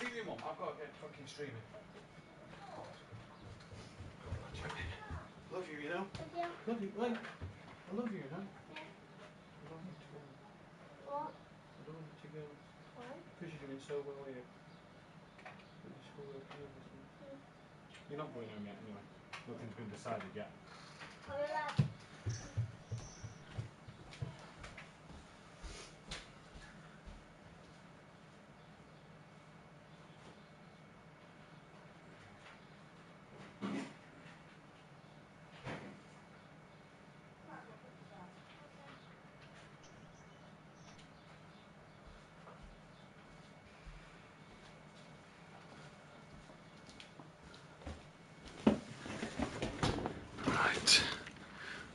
Streaming, Mum. I've got to get fucking streaming. Love you, you know? Love you, wait. I love you, you know? Yeah. I don't want you to go. What? I don't want you to go. Why? Because you're doing so well here. With the schoolwork and everything. You're not going home yet anyway. Nothing's been decided yet. Right.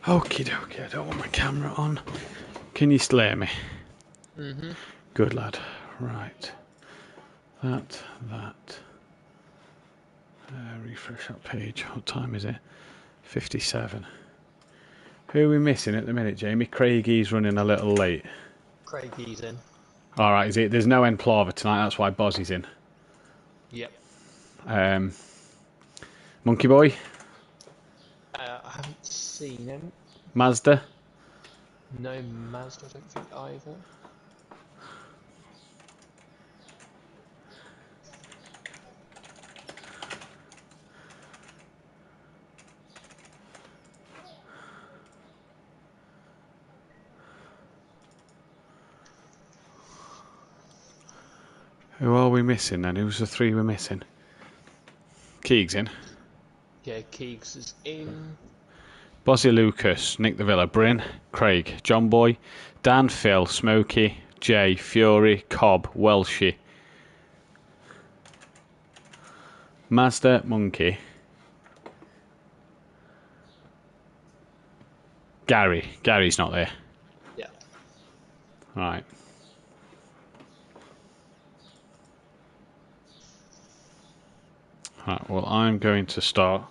Okie dokie, I don't want my camera on. Can you still hear me? Mm-hmm. Good lad. Right. That. Refresh that page. What time is it? 57. Who are we missing at the minute, Jamie? Craigie's running a little late. Craigie's in. Alright, is it? There's no Enplava tonight, that's why Bozzy's in. Yep. Monkey Boy? I haven't seen him. Mazda? No Mazda, I don't think either. Who are we missing then? Who's the three we're missing? Keegs in. Yeah, Keegs is in. Bozzy Lucas, Nick the Villa, Bryn, Craig, John Boy, Dan, Phil, Smokey, Jay, Fury, Cobb, Welshie, Mazda, Monkey, Gary. Gary's not there. Yeah. Right. Right, well, I'm going to start.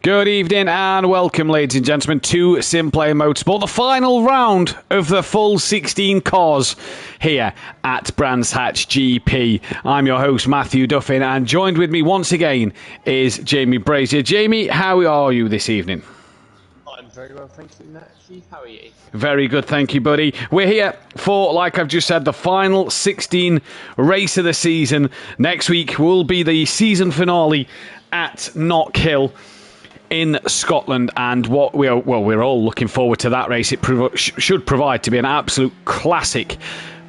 Good evening and welcome, ladies and gentlemen, to Simplay Motorsport, the final round of the full 16 cars here at Brands Hatch GP. I'm your host, Matthew Duffin, and joined with me once again is Jamie Brazier. Jamie, how are you this evening? I'm very well, thank you, Matthew. How are you? Very good, thank you, buddy. We're here for, like I've just said, the final 16 race of the season. Next week will be the season finale at Knockhill in Scotland, and we're all looking forward to that race. It should provide to be an absolute classic,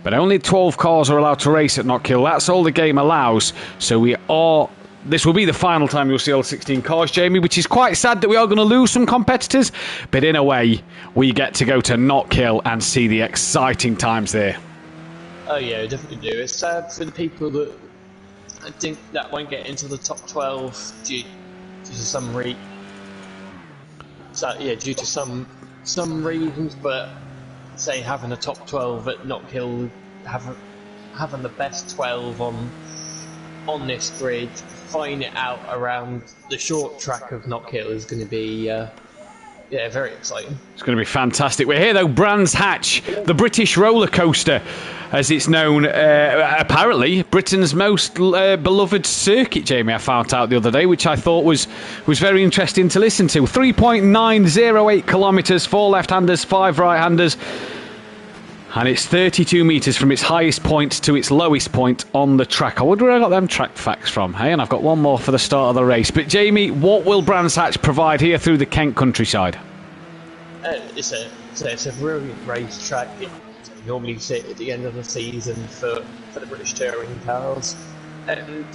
but only 12 cars are allowed to race at Knockhill. That's all the game allows, so this will be the final time you'll see all 16 cars, Jamie, which is quite sad that we are going to lose some competitors, but in a way we get to go to Knockhill and see the exciting times there. Oh yeah, I definitely do. It's sad for the people that I think that won't get into the top 12 due to due to some reasons, but say having a top 12 at Knockhill, having the best 12 on this grid, find it out around the short track of Knockhill is going to be very exciting. It's going to be fantastic. We're here though, Brands Hatch, the British roller coaster, as it's known. Apparently, Britain's most beloved circuit. Jamie, I found out the other day, which I thought was very interesting to listen to. 3.908 kilometres, 4 left-handers, 5 right-handers. And it's 32 metres from its highest point to its lowest point on the track. I wonder where I got them track facts from, hey? And I've got one more for the start of the race. But Jamie, what will Brands Hatch provide here through the Kent countryside? It's a brilliant racetrack. You normally sit at the end of the season for the British touring cars. And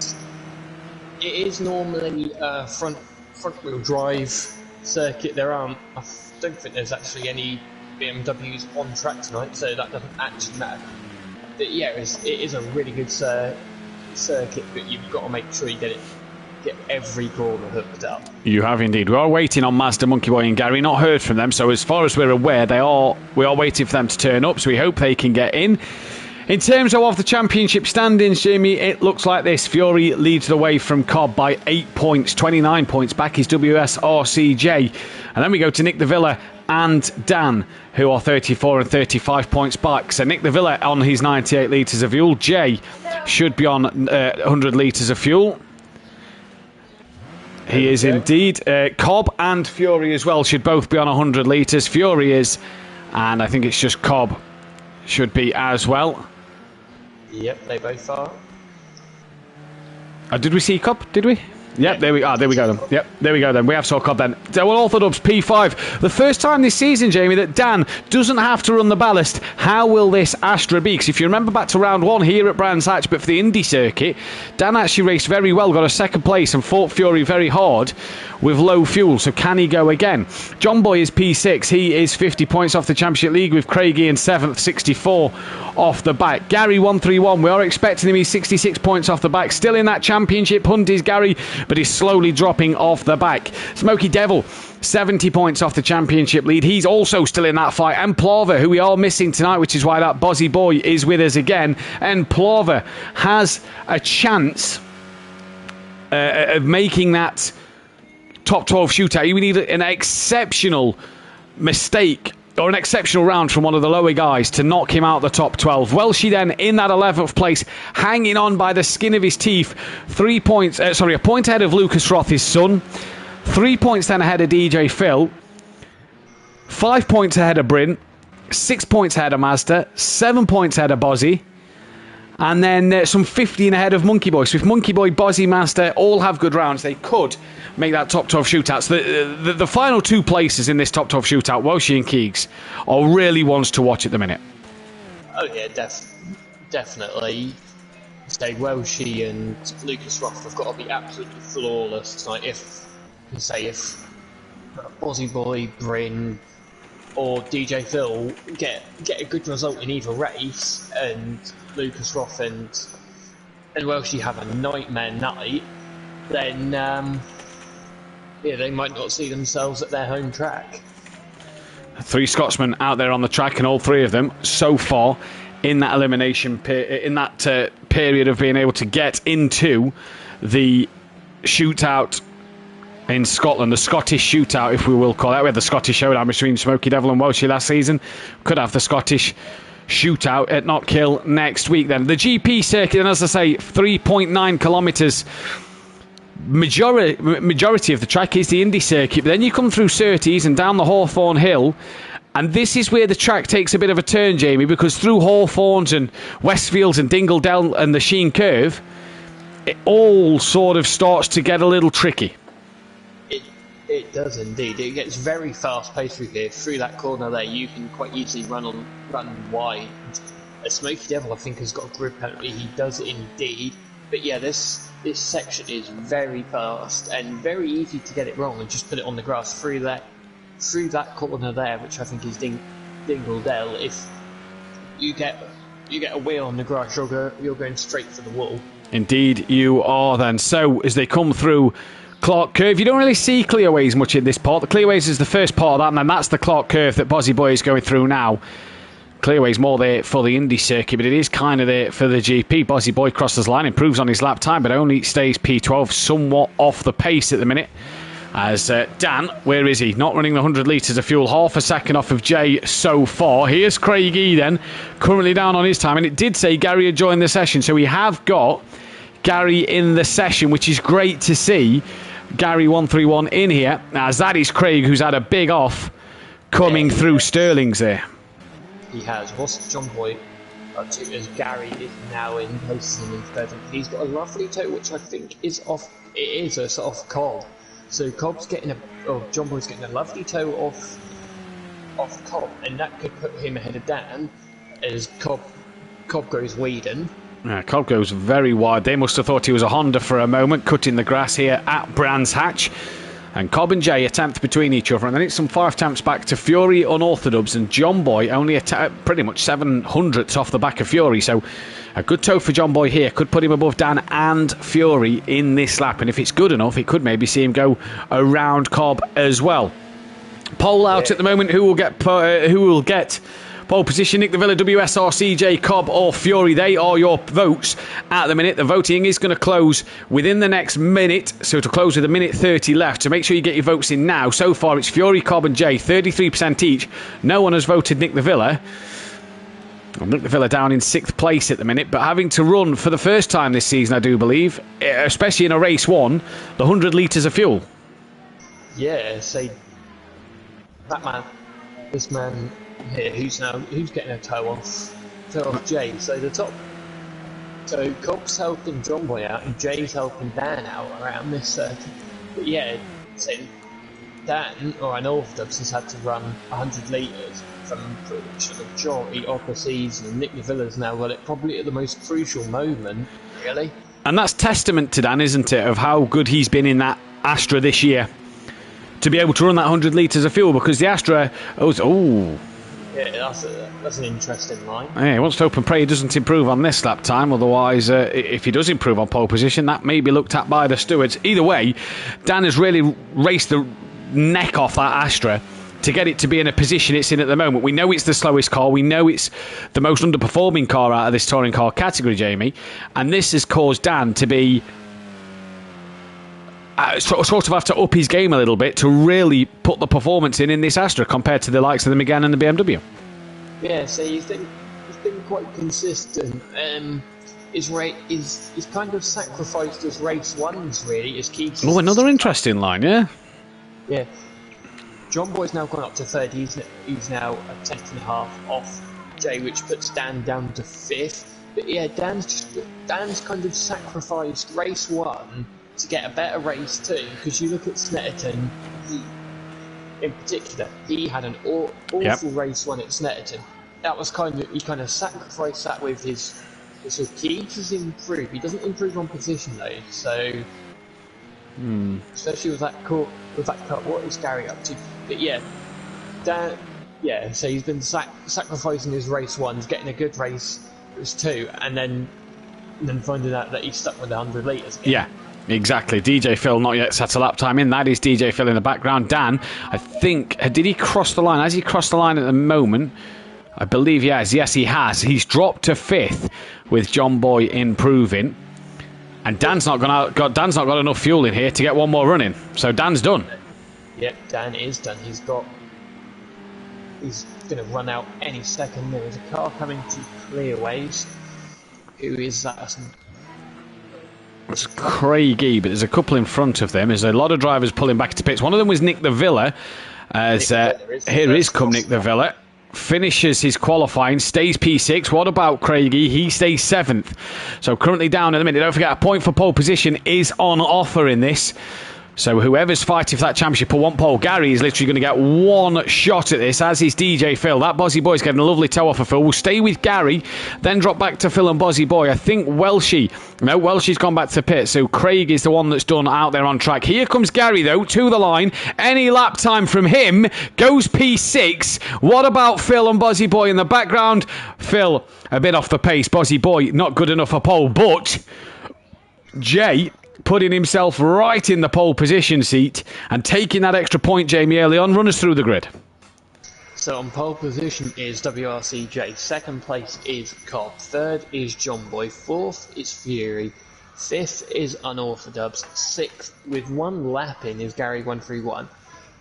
it is normally a front-wheel drive circuit. I don't think there's actually any BMWs on track tonight, so that doesn't actually matter. But yeah, it is a really good circuit, but you've got to make sure you get every corner hooked up. You have indeed. We are waiting on Mazda, Monkey Boy and Gary. Not heard from them, so as far as we're aware, we are waiting for them to turn up, so we hope they can get in. In terms of the championship standings, Jamie, it looks like this. Fury leads the way from Cobb by 8 points, 29 points back is WSRCJ. And then we go to Nick de Villa and Dan, who are 34 and 35 points back. So Nick de Villa on his 98 litres of fuel. Jay should be on 100 litres of fuel. He is indeed. Cobb and Fury as well should both be on 100 litres. Fury is, and I think it's just Cobb should be as well. Yep, they both are. Did we see Cobb? Did we? Yep, there we go then. Yep, there we go then. We have saw Cobb then. Well, Orthodubs P5. The first time this season, Jamie, that Dan doesn't have to run the ballast. How will this Astra be? Because if you remember back to round 1 here at Brands Hatch, but for the Indy circuit, Dan actually raced very well, got a second place and fought Fury very hard with low fuel. So can he go again? John Boy is P6. He is 50 points off the Championship League with Craigie in 7th, 64 off the back. Gary 131. We are expecting him. He's 66 points off the back. Still in that championship hunt is Gary, but he's slowly dropping off the back. Smoky Devil, 70 points off the championship lead. He's also still in that fight. And Plover, who we are missing tonight, which is why that Bozzy Boy is with us again. And Plover has a chance of making that top 12 shootout. You need an exceptional mistake or an exceptional round from one of the lower guys to knock him out the top 12. Welshie then in that 11th place, hanging on by the skin of his teeth. A point ahead of Lucas Roth, his son. 3 points then ahead of DJ Phil. 5 points ahead of Bryn. 6 points ahead of Mazda. 7 points ahead of Bozzy. And then some 15 ahead of Monkey Boy. So if Monkey Boy, Bozzy, Mazda all have good rounds, they could make that top 12 shootout. So the final 2 places in this top 12 shootout, Welshie and Keegs, are really ones to watch at the minute. Oh yeah, definitely. Say Welshie and Lucas Roth have got to be absolutely flawless tonight. If Bozzy Boy, Bryn, or DJ Phil get a good result in either race, and Lucas Roth and Welshie have a nightmare night, then they might not see themselves at their home track. 3 Scotsmen out there on the track, and all 3 of them so far in that elimination period of being able to get into the shootout in Scotland, the Scottish shootout, if we will call it. We had the Scottish showdown between Smoky Devil and Welshie last season. Could have the Scottish shootout at Knockhill next week then. The GP circuit, and as I say, 3.9 kilometres. Majority of the track is the Indy circuit, but then you come through Surtees and down the Hawthorne Hill, and this is where the track takes a bit of a turn, Jamie, because through Hawthorns and Westfields and Dingle Dell and the Sheen Curve, it all sort of starts to get a little tricky. It does indeed. It gets very fast paced through here. Through that corner there, you can quite easily run wide. Smoky Devil, I think, has got a grip penalty. He does indeed. But yeah, this section is very fast and very easy to get it wrong and just put it on the grass through that corner there, which I think is Dingle Dell. If you get you get a wheel on the grass, you're going straight for the wall. Indeed, you are then. So, as they come through Clark Curve, you don't really see clearways much in this part. The clearways is the first part of that, and then that's the Clark Curve that Bozzy Boy is going through now. Clearway's more there for the Indy circuit, but it is kind of there for the GP. Bozzy Boy crosses the line, improves on his lap time, but only stays P12, somewhat off the pace at the minute. As Dan, where is he? Not running the 100 litres of fuel, half a second off of Jay so far. Here's Craig E then, currently down on his time, and it did say Gary had joined the session, so we have got Gary in the session, which is great to see. Gary 131 in here, as that is Craig, who's had a big off coming through Stirling's there. He has. What's John Boy up to as Gary is now in posting in third. He's got a lovely toe, which I think is off. It is a sort of Cobb. So Cobb's getting John Boy's getting a lovely toe off Cobb, and that could put him ahead of Dan as Cobb goes Whedon. Yeah, Cobb goes very wide. They must have thought he was a Honda for a moment, cutting the grass here at Brands Hatch. And Cobb and Jay attempt between each other, and then it's some 5 attempts back to Fury unorthodox, and John Boy only pretty much 700ths off the back of Fury. So a good toe for John Boy here could put him above Dan and Fury in this lap, and if it's good enough, it could maybe see him go around Cobb as well. Pole out at the moment. Who will get pole position? Nick DeVilla, WSR, CJ, Cobb or Fury? They are your votes at the minute. The voting is going to close within the next minute, so it'll close with a minute 30 left. So make sure you get your votes in now. So far it's Fury, Cobb and Jay, 33% each. No one has voted Nick DeVilla. Nick DeVilla down in 6th place at the minute, but having to run for the first time this season, I do believe, especially in a race 1, the 100 litres of fuel. Yeah, say this man here who's getting a toe off Jay. So Cobb's helping John Boy out and Jay's helping Dan out around this circuit. But yeah, so Dan or an orthodox has had to run 100 litres from pretty much the majority of the season, and Nick DeVilla's now got it probably at the most crucial moment, really. And that's testament to Dan, isn't it, of how good he's been in that Astra this year, to be able to run that 100 litres of fuel, because the Astra yeah, that's an interesting line. Yeah, he wants to hope and pray he doesn't improve on this lap time. Otherwise, if he does improve on pole position, that may be looked at by the stewards. Either way, Dan has really raced the neck off that Astra to get it to be in a position it's in at the moment. We know it's the slowest car. We know it's the most underperforming car out of this touring car category, Jamie. And this has caused Dan to be sort of have to up his game a little bit to really put the performance in this Astra compared to the likes of the Megane and the BMW. Yeah, so he's been quite consistent. He's kind of sacrificed his race 1s, really. His keys. Oh, another interesting line, yeah? Yeah. John Boy's now gone up to 3rd. He's now a 10th and a half off Jay, which puts Dan down to 5th. But yeah, Dan's kind of sacrificed race 1 to get a better race 2, because you look at Snetterton, in particular, he had an awful race 1 at Snetterton. That was he kind of sacrificed that with his keys improve. He doesn't improve on position though, so especially with that cut. What is Gary up to? But yeah, Dan. Yeah, so he's been sacrificing his race 1s, getting a good race 2, and then finding out that he's stuck with the 100 litres again. Yeah. Exactly. DJ Phil not yet set a lap time in. That is DJ Phil in the background. Dan, I think, did he cross the line? Has he crossed the line at the moment? I believe he has. Yes, he has. He's dropped to 5th with John Boy improving. And Dan's not got enough fuel in here to get one more run in. So Dan's done. Yep, Dan is done. He's going to run out any second. There's a car coming to Clearways. Who is that? It's Craigie, but there's a couple in front of them. There's a lot of drivers pulling back to pits. One of them was Nick DeVilla. Here is come Nick DeVilla. Finishes his qualifying, stays P6. What about Craigie? He stays 7th. So currently down at the minute. Don't forget, a point for pole position is on offer in this. So whoever's fighting for that championship or one pole, Gary is literally going to get one shot at this, as is DJ Phil. That Bozzy Boy's getting a lovely toe off of Phil. We'll stay with Gary, then drop back to Phil and Bozzy Boy. I think Welshie's gone back to pit, so Craig is the one that's done out there on track. Here comes Gary, though, to the line. Any lap time from him goes P6. What about Phil and Bozzy Boy in the background? Phil, a bit off the pace. Bozzy Boy, not good enough for pole, but Jay putting himself right in the pole position seat and taking that extra point, Jamie, early on. Run us through the grid. So on pole position is WRCJ, second place is Cobb, third is John Boy, fourth is Fury, fifth is Unorthodox, sixth with one lap in is Gary 131,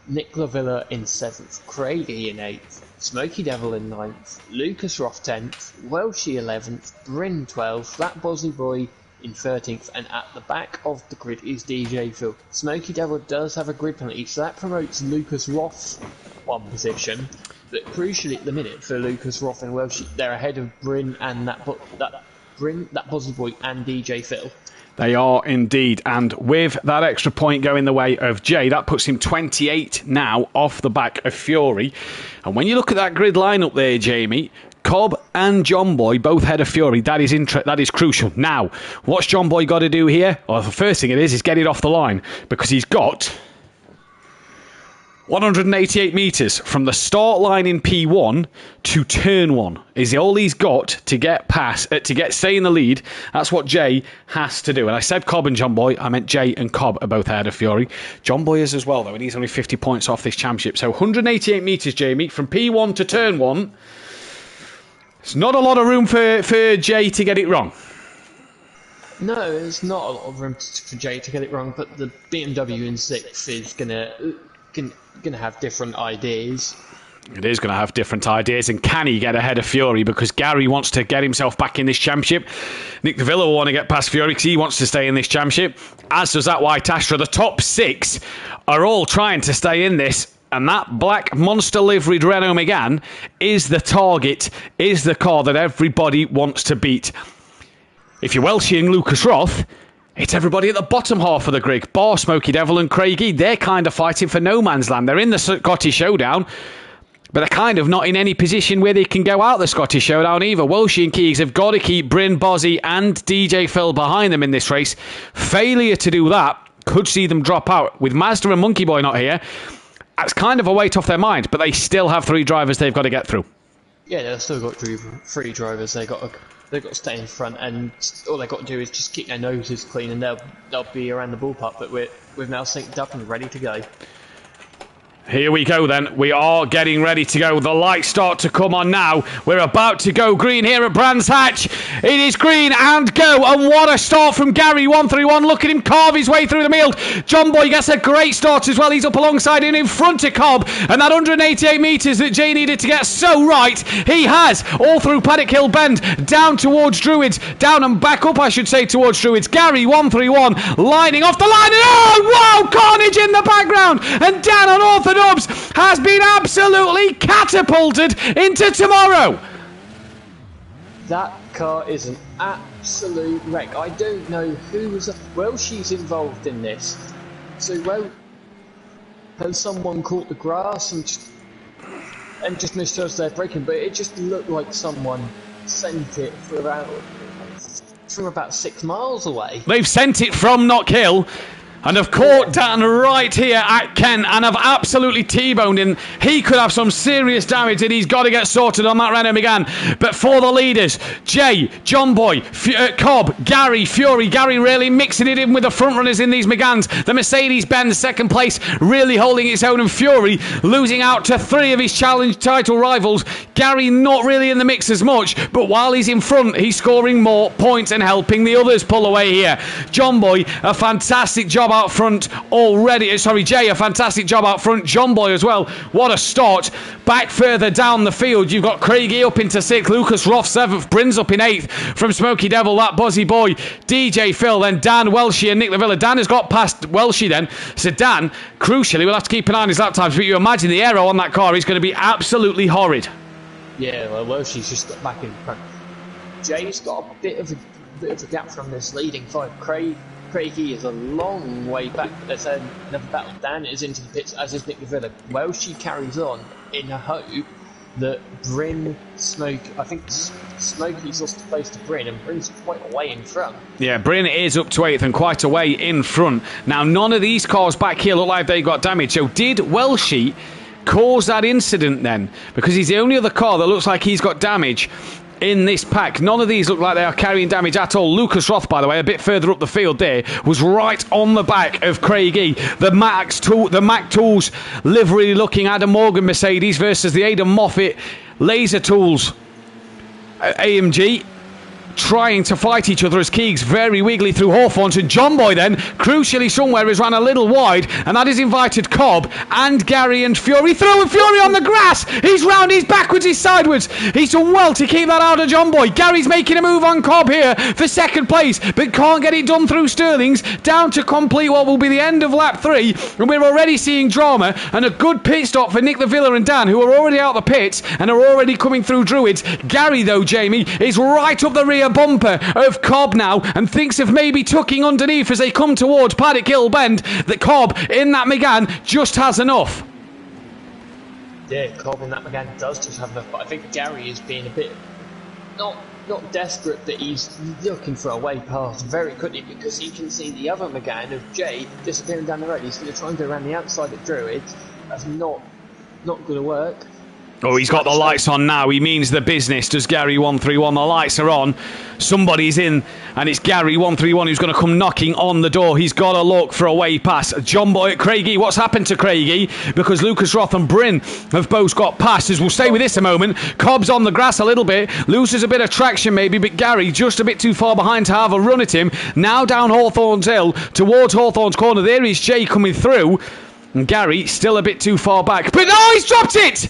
Nick Lavilla in seventh, Craigie in eighth, Smoky Devil in ninth, Lucas Roth 10th, Welshie 11th, Bryn 12th, that Bozzy Boy in 13th, and at the back of the grid is DJ Phil. Smoky Devil does have a grid penalty, so that promotes Lucas Roth's one position. But crucially at the minute for Lucas Roth and Welsh, they're ahead of Bryn and that Bozzy Boy and DJ Phil. They are indeed, and with that extra point going the way of Jay, that puts him 28 now off the back of Fury. And when you look at that grid lineup there, Jamie, Cobb and John Boy both head of Fury. That is crucial. Now, what's John Boy got to do here? Well, the first thing it is get it off the line, because he's got 188 metres from the start line in P1 to turn 1 is all he's got to get stay in the lead. That's what Jay has to do. And I said Cobb and John Boy, I meant Jay and Cobb are both ahead of Fury. John Boy is as well, though, and he's only 50 points off this championship. So 188 metres, Jamie, from P1 to turn 1. It's not a lot of room for Jay to get it wrong. No, there's not a lot of room for Jay to get it wrong, but the BMW in 6th is gonna have different ideas. It is going to have different ideas, and can he get ahead of Fury, because Gary wants to get himself back in this championship. Nick DeVilla will want to get past Fury because he wants to stay in this championship, as does that White Astra. The top 6 are all trying to stay in this, and that black monster liveried Renault Megane is the target, is the car that everybody wants to beat. If you're Welshie and Lucas Roth, it's everybody at the bottom half of the grid. Bar, Smoky Devil and Craigie, they're kind of fighting for no man's land. They're in the Scottish Showdown, but they're kind of not in any position where they can go out the Scottish Showdown either. Welshie and Keegs have got to keep Bryn, Bozzy and DJ Phil behind them in this race. Failure to do that could see them drop out. With Mazda and Monkey Boy not here, that's kind of a weight off their mind, but they still have 3 drivers they've got to get through. Yeah, they've still got 3 drivers. They've got to stay in front, and all they've got to do is just keep their noses clean, and they'll be around the ballpark. But we've now synced up and ready to go. Here we go then. We are getting ready to go. The lights start to come on now. We're about to go green here at Brands Hatch. It is green and go. And what a start from Gary 131. Look at him carve his way through the field. John Boy gets a great start as well. He's up alongside him in front of Cobb. And that 188 metres that Jay needed to get so right, he has. All through Paddock Hill Bend, down towards Druids. Down and back up, I should say, towards Druids. Gary 131 lining off the line. And oh, wow, carnage in the background. And Dan Unorthodox has been absolutely catapulted into tomorrow. That car is an absolute wreck. I don't know who was... Well, she's involved in this. So, well, has someone caught the grass and just misjudged their braking? But it just looked like someone sent it from about 6 miles away. They've sent it from Knockhill and have caught Dan right here at Kent and have absolutely T-boned him. He could have some serious damage that he's got to get sorted on that Renault Megane. But for the leaders, Jay, John Boy, Cobb, Gary, Fury. Gary really mixing it in with the front runners in these Meganes. The Mercedes-Benz second place really holding its own, and Fury losing out to 3 of his challenge title rivals. Gary not really in the mix as much, but while he's in front, he's scoring more points and helping the others pull away here. John Boy, a fantastic job out front already. Sorry, Jay, a fantastic job out front. John Boy as well. What a start. Back further down the field, you've got Craigie up into 6th, Lucas Roth 7th, Bryn's up in 8th from Smoky Devil, that Bozzy Boy, DJ Phil, then Dan, Welshie and Nick Lavilla. Dan has got past Welshie then. So Dan, crucially, we'll have to keep an eye on his lap times, but you imagine the aero on that car is going to be absolutely horrid. Yeah, well, Welshie's just got back in front. Jay's got a bit of a bit of a gap from this leading five. Craigie is a long way back. There's another battle. Dan is into the pits, as is Nick Villa. Welsh carries on in a hope that Bryn, I think Smokey's lost the place to Bryn, and Bryn's quite a way in front. Yeah, Bryn is up to 8th and quite a way in front. Now, none of these cars back here look like they got damaged. So did Welshie cause that incident then? Because he's the only other car that looks like he's got damage in this pack. None of these look like they are carrying damage at all. Lucas Roth, by the way, a bit further up the field there, was right on the back of Craigie. The Mac Tools livery looking Adam Morgan Mercedes versus the Aidan Moffat Laser Tools AMG, trying to fight each other as Keegs very wiggly through Hawthorns, and John Boy then, crucially somewhere, has ran a little wide, and that has invited Cobb and Gary and Fury through, and Fury on the grass. He's round, he's backwards, he's sideways. He's done well to keep that out of John Boy. Gary's making a move on Cobb here for second place, but can't get it done through Sterling's, down to complete what will be the end of lap 3, and we're already seeing drama, and a good pit stop for Nick the Villa and Dan, who are already out the pits and are already coming through Druids. Gary, though, Jamie, is right up the rear bumper of Cobb now, and thinks of maybe tucking underneath as they come towards Paddock Hill Bend. That Cobb in that Megane just has enough. Yeah, Cobb in that Megane does just have enough, but I think Gary is being a bit not desperate, but he's looking for a way past very quickly, because he can see the other Megane of Jay disappearing down the road. He's going to try and go around the outside of Druids. That's not going to work. Oh, he's got the lights on now. He means the business, does Gary 131. The lights are on. Somebody's in, and it's Gary 131 who's going to come knocking on the door. He's got to look for a way past John Boy at Craigie. What's happened to Craigie? Because Lucas Roth and Bryn have both got past. As we'll stay with this a moment. Cobb's on the grass a little bit, loses a bit of traction maybe, but Gary just a bit too far behind to have a run at him. Now down Hawthorns Hill towards Hawthorns Corner. There is Jay coming through, and Gary still a bit too far back. But no, he's dropped it!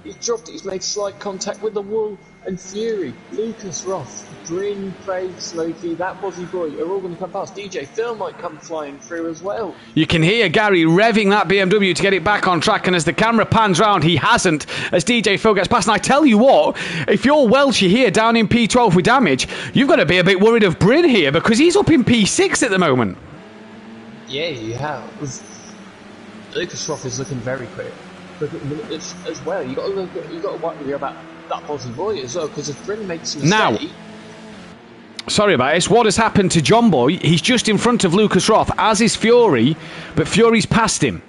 He's dropped it. He's made slight contact with the wall, and Fury, Lucas Roth, Bryn, Craig, Smokey, that Bozzy Boy are all going to come past. DJ Phil might come flying through as well. You can hear Gary revving that BMW to get it back on track, and as the camera pans round, he hasn't, as DJ Phil gets past. And I tell you what, if you're Welshie here down in P12 with damage, you've got to be a bit worried of Bryn here, because he's up in P6 at the moment. Yeah, you have. Lucas Roth is looking very quick. But as well, you got to worry about that Bozzy Boy as well, because if Bryn makes a mistake. Now, sorry about this. What has happened to John Boy? He's just in front of Lucas Roth, as is Fury, but Fury's past him.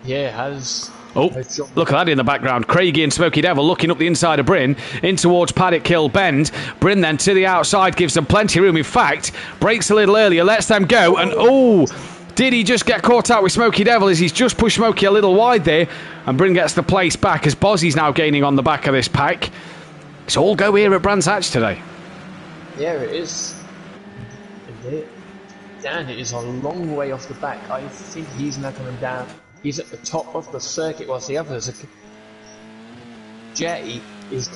Yeah, has. Oh, look at that in the background. Craigie and Smoky Devil looking up the inside of Bryn in towards Paddock Hill Bend. Bryn then to the outside, gives them plenty of room. In fact, breaks a little earlier, lets them go, and oh. Did he just get caught out with Smoky Devil as he's just pushed Smoky a little wide there, and Bryn gets the place back as Bozzy's now gaining on the back of this pack. It's all go here at Brands Hatch today. Yeah, it is. Dan is a long way off the back. I think he's now coming down. He's at the top of the circuit whilst the others are... Jay is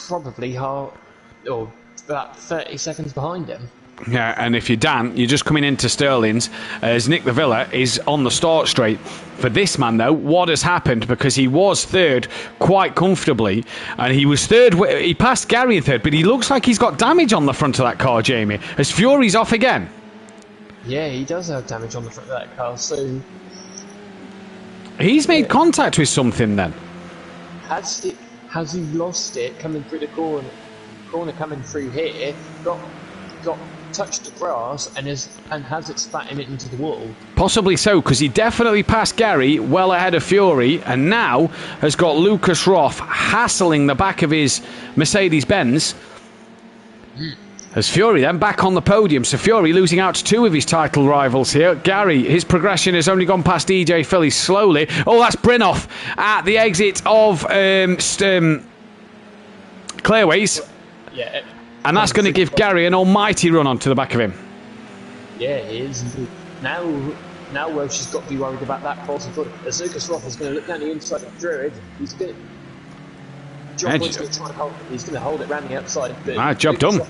probably about 30 seconds behind him. Yeah, and if you're Dan, you're just coming into Sterling's as Nick the Villa is on the start straight. For this man, though, what has happened? Because he was third quite comfortably, and he was third. He passed Gary in third, but he looks like he's got damage on the front of that car, Jamie, as Fury's off again. Yeah, he does have damage on the front of that car, so... He's made contact with something, then. Has he lost it coming through the corner coming through here, got touched the grass and has it spat him into the wall? Possibly so, because he definitely passed Gary well ahead of Fury, and now has got Lucas Roth hassling the back of his Mercedes-Benz. As Fury then back on the podium, so Fury losing out to two of his title rivals here. Gary, his progression has only gone past DJ Philly slowly. Oh, that's Brinoff at the exit of Clairways. Yeah. And that's going to give Gary an almighty run onto the back of him. Yeah, he is. Now Welsh has got to be worried about that possibility. As Lucas Roth is going to look down the inside of Druid, he's going to... John Boyd's going to try and hold it. He's going to hold it round the outside. But job done.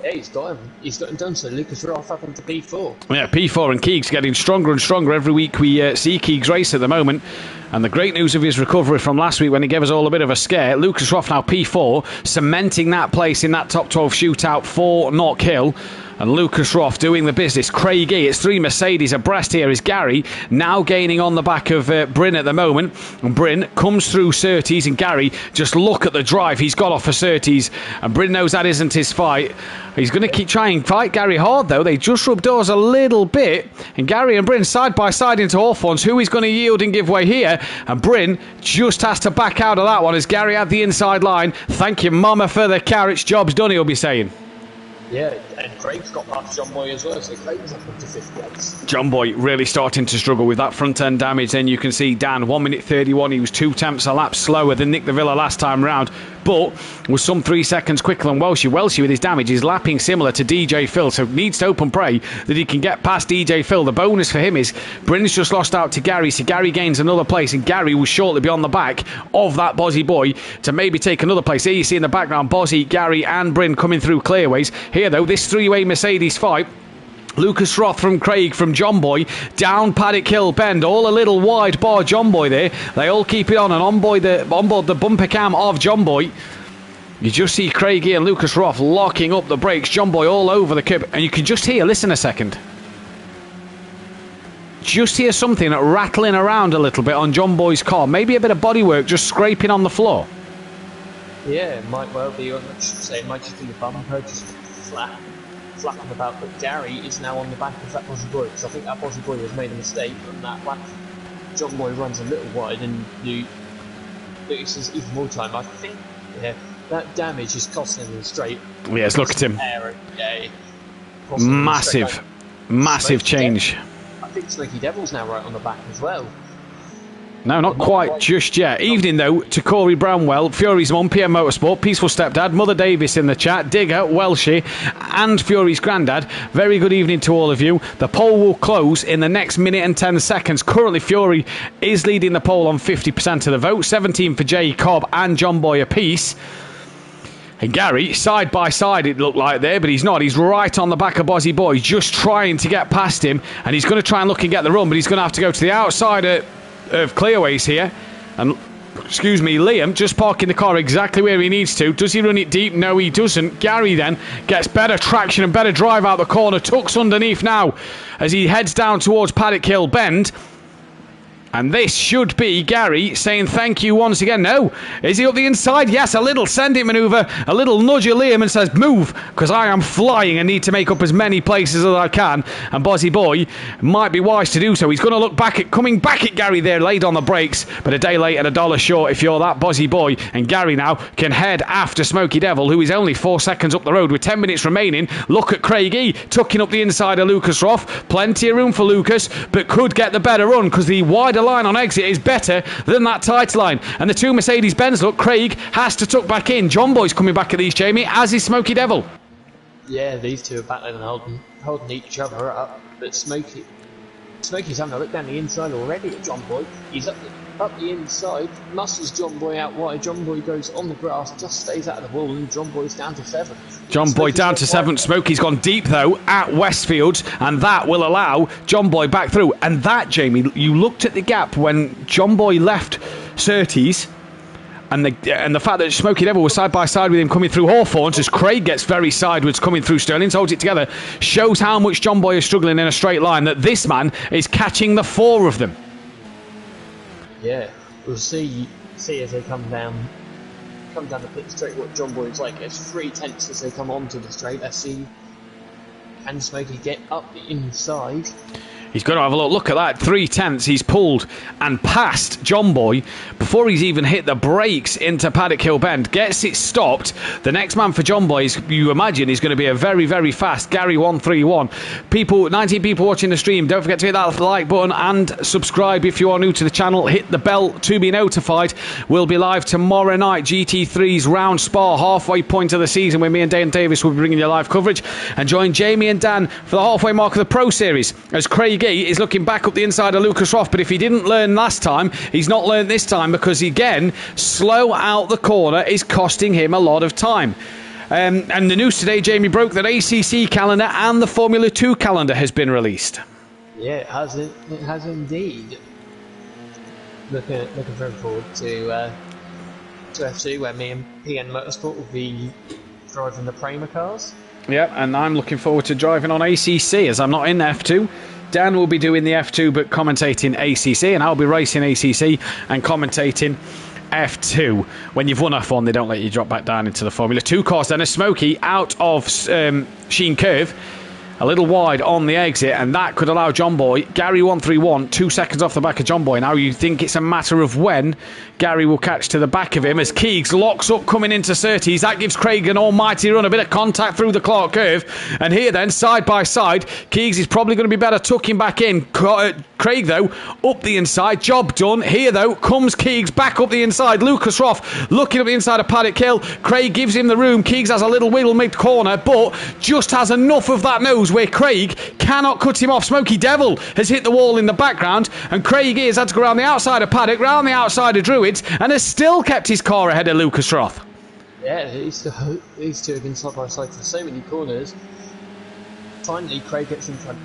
Yeah, he's got him. He's got him done. So Lucas Roth up into P4. Yeah, P4 and Keegs getting stronger and stronger every week we see Keegs race at the moment. And the great news of his recovery from last week when he gave us all a bit of a scare, Lucas Roth now P4, cementing that place in that top 12 shootout for Knockhill. And Lucas Roth doing the business. Craigie, it's 3 Mercedes abreast here is Gary, now gaining on the back of Bryn at the moment. And Bryn comes through Surtees, and Gary, just look at the drive he's got off for Surtees. And Bryn knows that isn't his fight. He's going to keep trying to fight Gary hard, though. They just rub doors a little bit. And Gary and Bryn side by side into Hawthorns. Who is going to yield and give way here? And Bryn just has to back out of that one as Gary had the inside line. Thank you, Mama, for the carrots. Job's done, he'll be saying. Yeah, and Craig's got past John Boy as well, so Craig's up into 58. John Boy really starting to struggle with that front end damage. Then you can see Dan, 1 minute 31. He was 2 tenths a lap slower than Nick de Villa last time round, but was some 3 seconds quicker than Welshie. Welshie with his damage is lapping similar to DJ Phil, so needs to open pray that he can get past DJ Phil. The bonus for him is Bryn's just lost out to Gary, so Gary gains another place, and Gary will shortly be on the back of that Bozzy Boy to maybe take another place. Here you see in the background Bozzy, Gary and Bryn coming through clearways. Here though, this 3-way Mercedes fight. Lucas Roth from Craig from John Boy down Paddock Hill Bend, all a little wide bar John Boy there. They all keep it on, and on board the bumper cam of John Boy, you just see Craigie and Lucas Roth locking up the brakes. John Boy all over the curb, and you can just hear, listen a second, just hear something rattling around a little bit on John Boy's car. Maybe a bit of bodywork just scraping on the floor. Yeah, it might well be. I should say it might just be the bumper, just flapping about. But Gary is now on the back of that Bozzy Boy, because I think that Bozzy Boy has made a mistake on that lap. John Boy runs a little wide, and you notices even more time. I think, yeah, that damage is costing him the straight. Yes, look at him. Yeah, massive change. I think Smoky Devil's now right on the back as well. No, not quite just yet. Evening, though, to Corey Brownwell, Fury's mum, PM Motorsport, Peaceful Stepdad, Mother Davis in the chat, Digger, Welshie, and Fury's granddad. Very good evening to all of you. The poll will close in the next minute and 10 seconds. Currently, Fury is leading the poll on 50% of the vote. 17 for Jay Cobb and John Boy apiece. And Gary, side by side it looked like there, but he's not. He's right on the back of Bozzy Boy, just trying to get past him. And he's going to try and look and get the run, but he's going to have to go to the outside of clearways here. And excuse me, Liam just parking the car exactly where he needs to. Does he run it deep? No, he doesn't. Gary then gets better traction and better drive out the corner. Tucks underneath now as he heads down towards Paddock Hill Bend. And this should be Gary saying thank you once again. No. Is he up the inside? Yes, a little send it manoeuvre. A little nudge at Liam and says, move, because I am flying and need to make up as many places as I can. And Bozzy Boy might be wise to do so. He's going to look back at, coming back at Gary there, laid on the brakes, but a day late and $1 short if you're that Bozzy Boy. And Gary now can head after Smoky Devil, who is only 4 seconds up the road with 10 minutes remaining. Look at Craigie, tucking up the inside of Lucas Roth. Plenty of room for Lucas, but could get the better run because the wider line on exit is better than that tight line. And the 2 Mercedes-Benz, look, Craig has to tuck back in. John Boy's coming back at these, Jamie, as is Smoky Devil. Yeah, these two are battling and holding each other up, but Smoky's having a look down the inside already at John Boy. He's up the inside, muscles John Boy out wide. John Boy goes on the grass, just stays out of the wall, and John Boy's down to 7. John Boy down to 7. Smoky's gone deep, though, at Westfields, and that will allow John Boy back through. And that, Jamie, you looked at the gap when John Boy left Surtees, and the fact that Smoky Devil was side by side with him coming through Hawthorns as Craig gets very sideways coming through Sterling, holds it together, shows how much John Boy is struggling in a straight line, that this man is catching the 4 of them. Yeah, we'll see as they come down the pit straight what John Boy's like. It's 3 tenths as they come onto the straight. Let's see, can Smoky get up the inside? He's got to have a look at that. 3 tenths he's pulled and passed John Boy before he's even hit the brakes into Paddock Hill Bend. Gets it stopped. The next man for John Boy, you imagine, is going to be a very, very fast Gary 131. 19 people watching the stream. Don't forget to hit that like button and subscribe if you are new to the channel. Hit the bell to be notified. We'll be live tomorrow night. GT3's round spa, halfway point of the season, where me and Dan Davis will be bringing you live coverage. And join Jamie and Dan for the halfway mark of the Pro Series as Craig is looking back up the inside of Lucas Roth, but if he didn't learn last time, he's not learned this time, because again, slow out the corner is costing him a lot of time. And the news today, Jamie, broke that ACC calendar and the Formula 2 calendar has been released. Yeah, it has. It has indeed. Looking very forward to F2, where me and PN Motorsport will be driving the Prema cars. Yeah, and I'm looking forward to driving on ACC as I'm not in F2. Dan will be doing the F2 but commentating ACC, and I'll be racing ACC and commentating F2. When you've won F1, they don't let you drop back down into the Formula 2 course. Then a Smokey out of Sheen Curve, a little wide on the exit, and that could allow John Boy, Gary 131, 2 seconds off the back of John Boy. Now you think it's a matter of when Gary will catch to the back of him as Keegs locks up coming into Surtees. That gives Craig an almighty run, a bit of contact through the Clark curve. And here then, side by side, Keegs is probably going to be better tucking back in. Craig, though, up the inside. Job done. Here, though, comes Keegs back up the inside. Lucas Roth looking up the inside of Paddock Hill. Craig gives him the room. Keegs has a little wiggle mid-corner, but just has enough of that nose where Craig cannot cut him off. Smokey Devil has hit the wall in the background, and Craig has had to go around the outside of Paddock, round the outside of Druids, and has still kept his car ahead of Lucas Roth. Yeah, these two have been side by side for so many corners. Finally, Craig gets in front.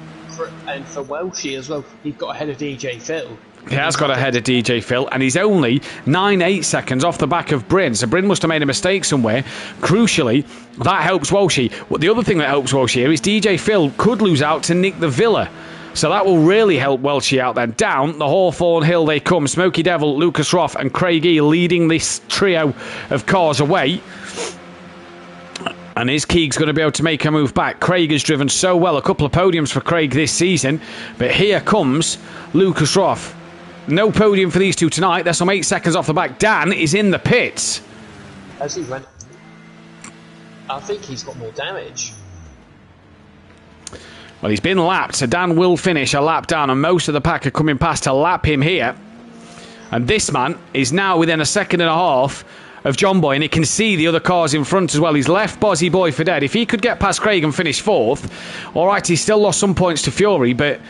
And for Welshie as well, he got ahead of DJ Phil. He has got ahead of DJ Phil, and he's only 9-8 seconds off the back of Bryn. So Bryn must have made a mistake somewhere. Crucially, that helps Welshie. The other thing that helps Welshie here is DJ Phil could lose out to Nick the Villa. So that will really help Welshie out then. Down the Hawthorne Hill they come. Smokey Devil, Lucas Roth and Craig E leading this trio of cars away. And is Keegs going to be able to make a move back? Craig has driven so well. A couple of podiums for Craig this season. But here comes Lucas Roth. No podium for these two tonight. They're some 8 seconds off the back. Dan is in the pits. As he went, I think he's got more damage. Well, he's been lapped, so Dan will finish a lap down, and most of the pack are coming past to lap him here. And this man is now within a second and a half of John Boy, and he can see the other cars in front as well. He's left Bozzy Boy for dead. If he could get past Craig and finish fourth, all right, he's still lost some points to Fury, but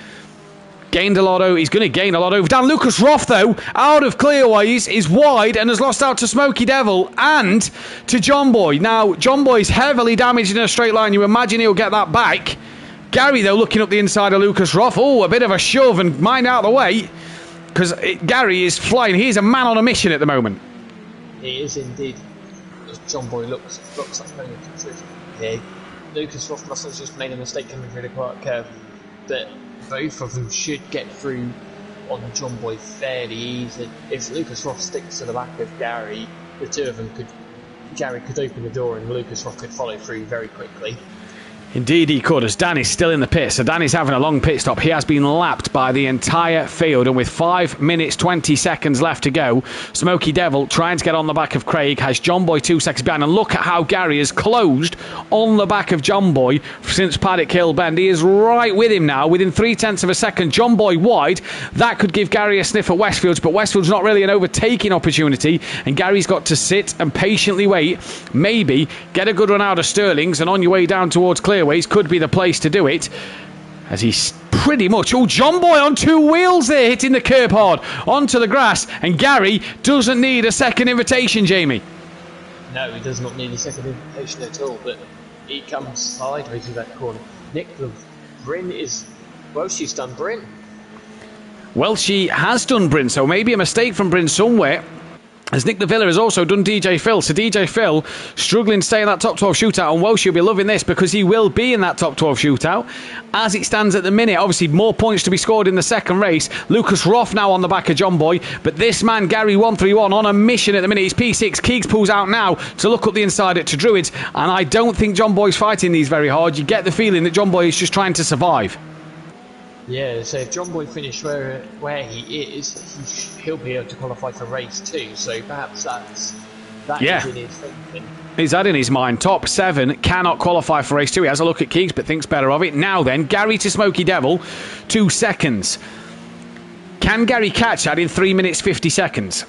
gained a lot. He's going to gain a lot over Dan. Lucas Roth, though, out of clearways, is wide and has lost out to Smokey Devil and to John Boy. Now, John Boy's heavily damaged in a straight line. You imagine he'll get that back. Gary, though, looking up the inside of Lucas Roth. Oh, a bit of a shove and mind out of the way, because Gary is flying. He's a man on a mission at the moment. He is indeed. John Boy looks like going into truth. Yeah, Lucas Roth must have just made a mistake coming through the Clark curve, but both of them should get through on John Boy fairly easy. If Lucas Roth sticks to the back of Gary, the two of them Gary could open the door and Lucas Roth could follow through very quickly. Indeed he could, as Dan is still in the pit. So Dan is having a long pit stop. He has been lapped by the entire field, and with 5 minutes 20 seconds left to go, Smokey Devil trying to get on the back of Craig has John Boy 2 seconds behind, and look at how Gary has closed on the back of John Boy since Paddock Hill Bend. He is right with him now, within 0.3 of a second. John Boy wide. That could give Gary a sniff at Westfields, but Westfields not really an overtaking opportunity, and Gary's got to sit and patiently wait, maybe get a good run out of Sterling's, and on your way down towards Clearways could be the place to do it, as he's pretty much... Oh, John Boy on 2 wheels there, hitting the curb hard onto the grass, and Gary doesn't need a second invitation, Jamie. No, he does not need a second invitation at all, but he comes sideways to that corner. Nick Bryn is... Well, she's done Bryn. Well, she has done Bryn, so maybe a mistake from Bryn somewhere, as Nick the Villa has also done DJ Phil. So DJ Phil struggling to stay in that top 12 shootout, and Welsh will be loving this because he will be in that top 12 shootout as it stands at the minute. Obviously more points to be scored in the second race. Lucas Roth now on the back of John Boy, but this man Gary 131 on a mission at the minute. He's P6. Keegs pulls out now to look up the inside to Druids, and I don't think John Boy's fighting these very hard. You get the feeling that John Boy is just trying to survive. Yeah, so if John Boy finished where he is, he'll be able to qualify for race 2. So perhaps that is in his thinking. Is that in his mind? Top 7 cannot qualify for race 2. He has a look at Keegs, but thinks better of it. Now then, Gary to Smokey Devil, 2 seconds. Can Gary catch that in 3 minutes 50 seconds?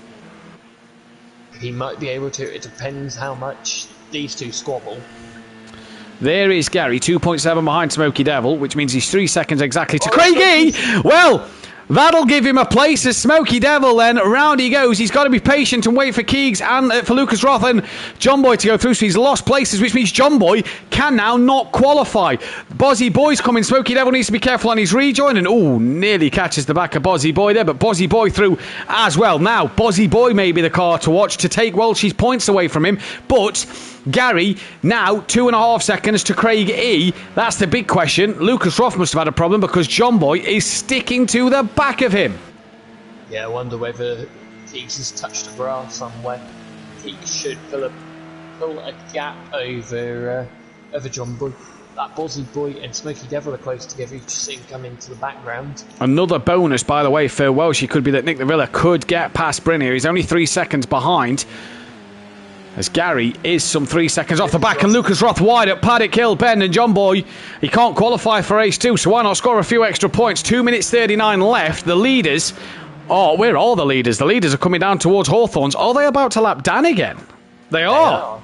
He might be able to. It depends how much these two squabble. There is Gary, 2.7 behind Smokey Devil, which means he's 3 seconds exactly to Craigie. Well, That'll give him a place as Smoky Devil then. Round he goes. He's got to be patient and wait for Keegs and for Lucas Roth and John Boy to go through. So he's lost places, which means John Boy can now not qualify. Bozzy Boy's coming. Smoky Devil needs to be careful on his rejoin. And nearly catches the back of Bozzy Boy there. But Bozzy Boy through as well. Now, Bozzy Boy may be the car to watch to take Welsh's points away from him. But Gary, now 2.5 seconds to Craig E. That's the big question. Lucas Roth must have had a problem because John Boy is sticking to the back of him. Yeah, I wonder whether Keegs has touched the grass somewhere. Keegs should pull a gap over John Boy. That Bozzy Boy and Smoky Devil are close together. You just see him come into the background. Another bonus, by the way, for Welsh could be that Nick Villa could get past Bryn here. He's only 3 seconds behind. As Gary is some 3 seconds off the back, and Lucas Roth wide at Paddock Hill, Ben and John Boy. He can't qualify for race 2, so why not score a few extra points? 2 minutes 39 left. The leaders, where are the leaders? The leaders are coming down towards Hawthorns. Are they about to lap Dan again? They are.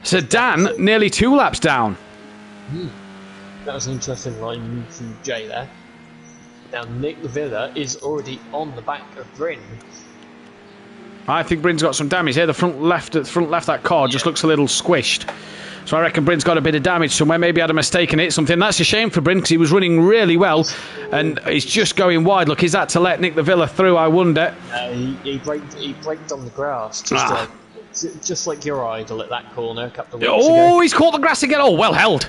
So Dan nearly 2 laps down. That was an interesting line from Jay there. Now Nick Villa is already on the back of Bryn. I think Bryn's got some damage here. The front left that car just looks a little squished. So I reckon Bryn's got a bit of damage somewhere. Maybe had a mistake and hit something. That's a shame for Bryn because he was running really well. And he's just going wide. Look, is that to let Nick the Villa through, I wonder? He braked on the grass. Just like your idol at that corner a couple of weeks ago. Oh, he's caught the grass again. Oh, well held.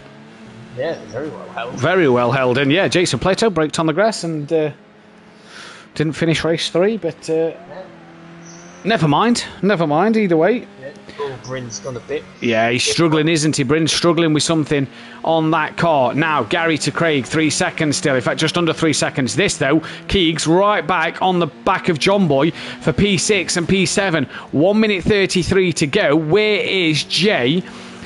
Yeah, very well held. Very well held. And yeah, Jason Plato braked on the grass and didn't finish race 3, but... Never mind, either way. Bryn's gone a bit. Yeah, he's struggling, isn't he? Bryn's struggling with something on that car. Now, Gary to Craig, 3 seconds still. In fact, just under 3 seconds. This, though, Keegs right back on the back of John Boy for P6 and P7. 1 minute 33 to go. Where is Jay?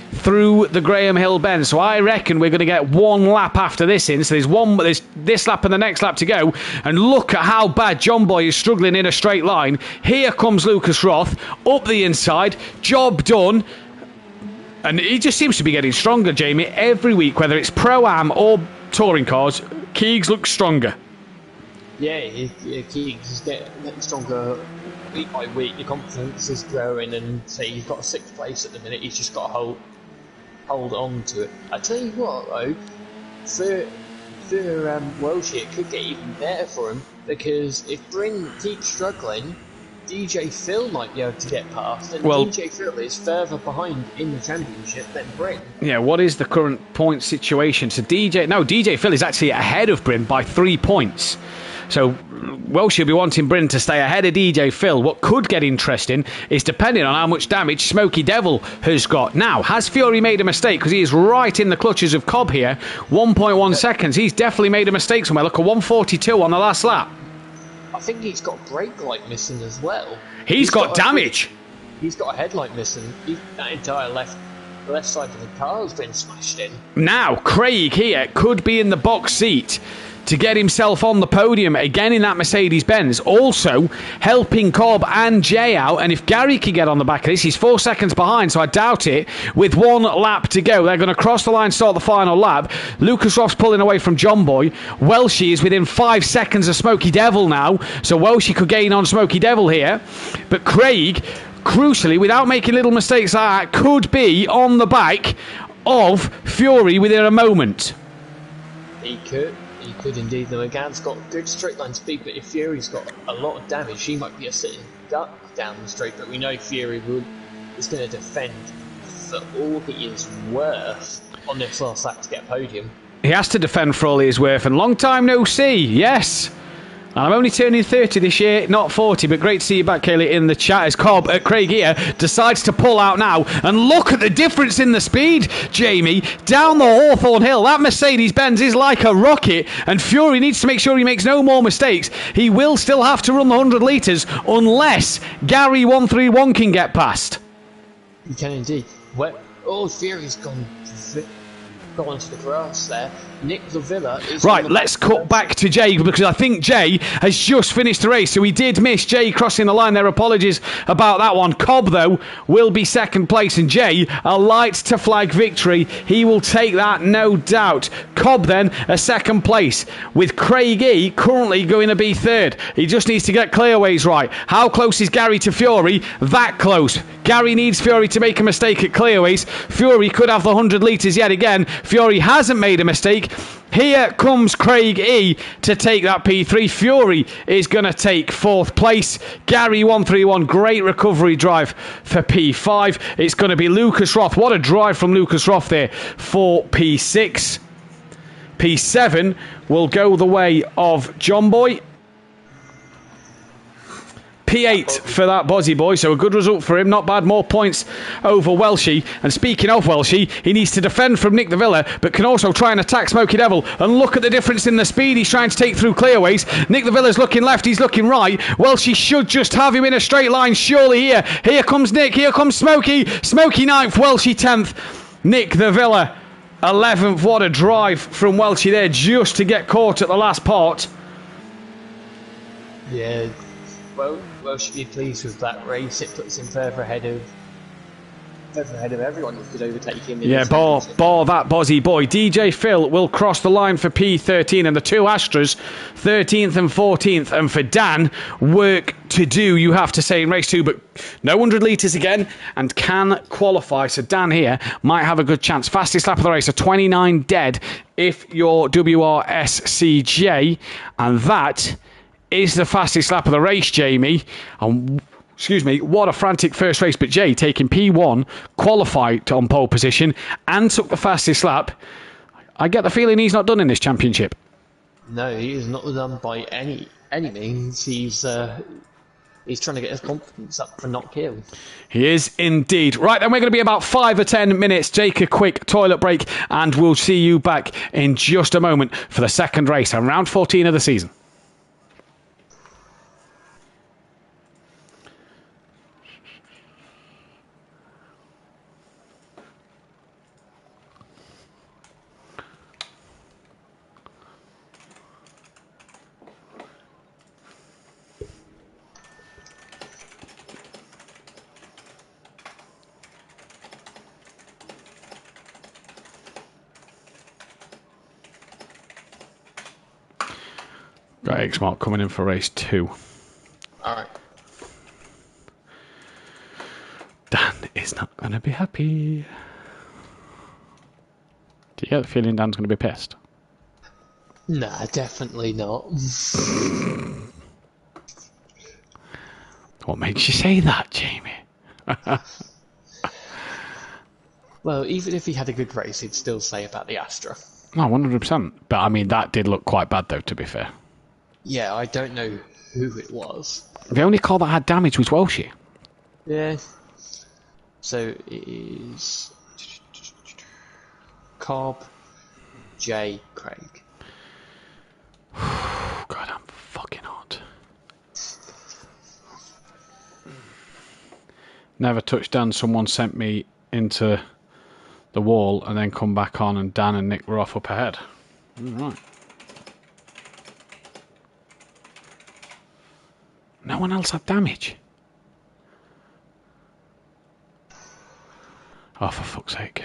Through the Graham Hill bend. So I reckon we're going to get 1 lap after this in. So there's this lap and the next lap to go. And look at how bad John Boy is struggling in a straight line. Here comes Lucas Roth up the inside. Job done. And he just seems to be getting stronger, Jamie. Every week, whether it's Pro-Am or touring cars, Keegs looks stronger. Yeah, Keegs is getting stronger week by week. The confidence is growing, and say he's got a 6th place at the minute. He's just got to hold on to it. I tell you what, though, for Welsh, it could get even better for him because if Bryn keeps struggling, DJ Phil might be able to get past, and DJ Phil is further behind in the championship than Bryn. Yeah, what is the current point situation? So DJ Phil is actually ahead of Bryn by 3 points. So Welsh will be wanting Bryn to stay ahead of DJ Phil. What could get interesting is depending on how much damage Smoky Devil has got. Now, has Fury made a mistake? Because he is right in the clutches of Cobb here. 1.1 seconds. He's definitely made a mistake somewhere. Look, a 1:42 on the last lap. I think he's got brake light missing as well. He's got damage. He's got a headlight missing. That entire left side of the car has been smashed in. Now, Craig here could be in the box seat to get himself on the podium again in that Mercedes-Benz. Also helping Cobb and Jay out. And if Gary can get on the back of this, he's 4 seconds behind, so I doubt it. With 1 lap to go, they're going to cross the line, start the final lap. Lucas Roth's pulling away from John Boy. Welshie is within 5 seconds of Smoky Devil now, so Welshie could gain on Smoky Devil here. But Craig, crucially, without making little mistakes like that, could be on the back of Fury within a moment. He could indeed. The McGann's got good straight line speed, but if Fury's got a lot of damage, he might be a sitting duck down the straight. But we know Fury is going to defend for all he is worth on this last lap to get a podium. He has to defend for all he is worth, and long time no see, yes. And I'm only turning 30 this year, not 40, but great to see you back, Kaylee, in the chat as Cobb at Craig here decides to pull out now. And look at the difference in the speed, Jamie, down the Hawthorn Hill. That Mercedes-Benz is like a rocket, and Fury needs to make sure he makes no more mistakes. He will still have to run the 100 litres unless Gary 131 can get past. He can indeed. Fury's gone go onto the grass there. Nick Lavilla is Right, let's cut back to Jay, because I think Jay has just finished the race, so we did miss Jay crossing the line there. Apologies about that one. Cobb, though, will be second place, and Jay, a light to flag victory. He will take that, no doubt. Cobb, then, a second place, with Craig E currently going to be third. He just needs to get clearways right. How close is Gary to Fury? That close. Gary needs Fury to make a mistake at clearways. Fury could have the 100 litres yet again. Fury hasn't made a mistake. Here comes Craig E to take that P3. Fury is going to take fourth place. Gary 131, great recovery drive for P5. It's going to be Lucas Roth. What a drive from Lucas Roth there for P6. P7 will go the way of John Boy. P8 for that Bozzy boy, so a good result for him. Not bad, more points over Welshie. And speaking of Welshie, he needs to defend from Nick the Villa, but can also try and attack Smokey Devil. And look at the difference in the speed he's trying to take through clearways. Nick the Villa's looking left, he's looking right. Welshie should just have him in a straight line, surely here. Here comes Nick, here comes Smokey. Smokey 9th, Welshie 10th. Nick the Villa 11th. What a drive from Welshie there, just to get caught at the last part. Yeah. Well, should be pleased with that race. It puts him further ahead of everyone who could overtake him. Yeah, bar that Bozzy boy. DJ Phil will cross the line for P13, and the two Astras, 13th and 14th. And for Dan, work to do, you have to say, in race 2, but no 100 litres again, and can qualify. So Dan here might have a good chance. Fastest lap of the race, a 29 dead if you're WRSCJ, and that is the fastest lap of the race, Jamie. Excuse me, what a frantic first race. But Jay taking P1, qualified on pole position, and took the fastest lap. I get the feeling he's not done in this championship. No, he is not done by any means. He's trying to get his confidence up for Not Kill. He is indeed. Right, then we're going to be about 5 or 10 minutes. Take a quick toilet break, and we'll see you back in just a moment for the second race and round 14 of the season. Got X-Mark coming in for race 2. Alright. Dan is not going to be happy. Do you get the feeling Dan's going to be pissed? Nah, definitely not. What makes you say that, Jamie? Well, even if he had a good race, he'd still say about the Astra. No, 100%. But I mean, that did look quite bad, though, to be fair. Yeah, I don't know who it was. The only car that had damage was Welshie. Yeah. So it is Cobb, Jay, Craig. God, I'm fucking hot. Never touched Dan. Someone sent me into the wall and then come back on, and Dan and Nick were off up ahead. All right. No one else had damage. Oh, for fuck's sake.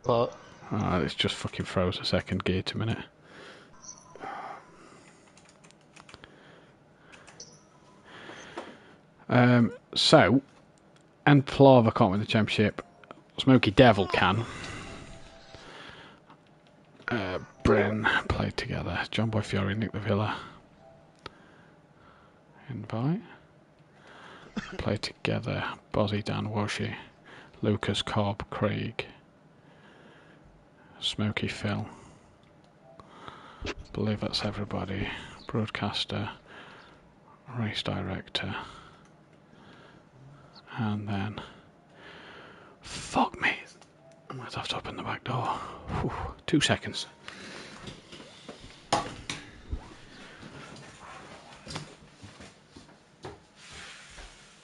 But Oh, it's just fucking froze a second. Gear to a minute. So, and Plava can't win the championship. Smokey Devil can. Bryn played together. John Boy Fury, Nick the Villa. Invite. Play together. Bozzy, Dan, Walshy, Lucas, Cobb, Craig, Smokey, Phil. Believe that's everybody. Broadcaster, race director, and then fuck me. I might have to open the back door. Whew. 2 seconds.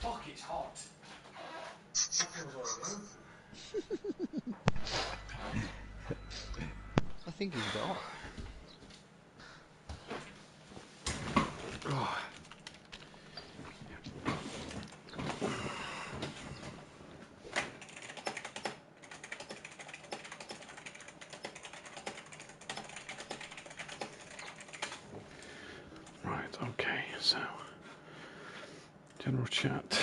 Fuck, it's hot. think he's got? Right, okay, so general chat.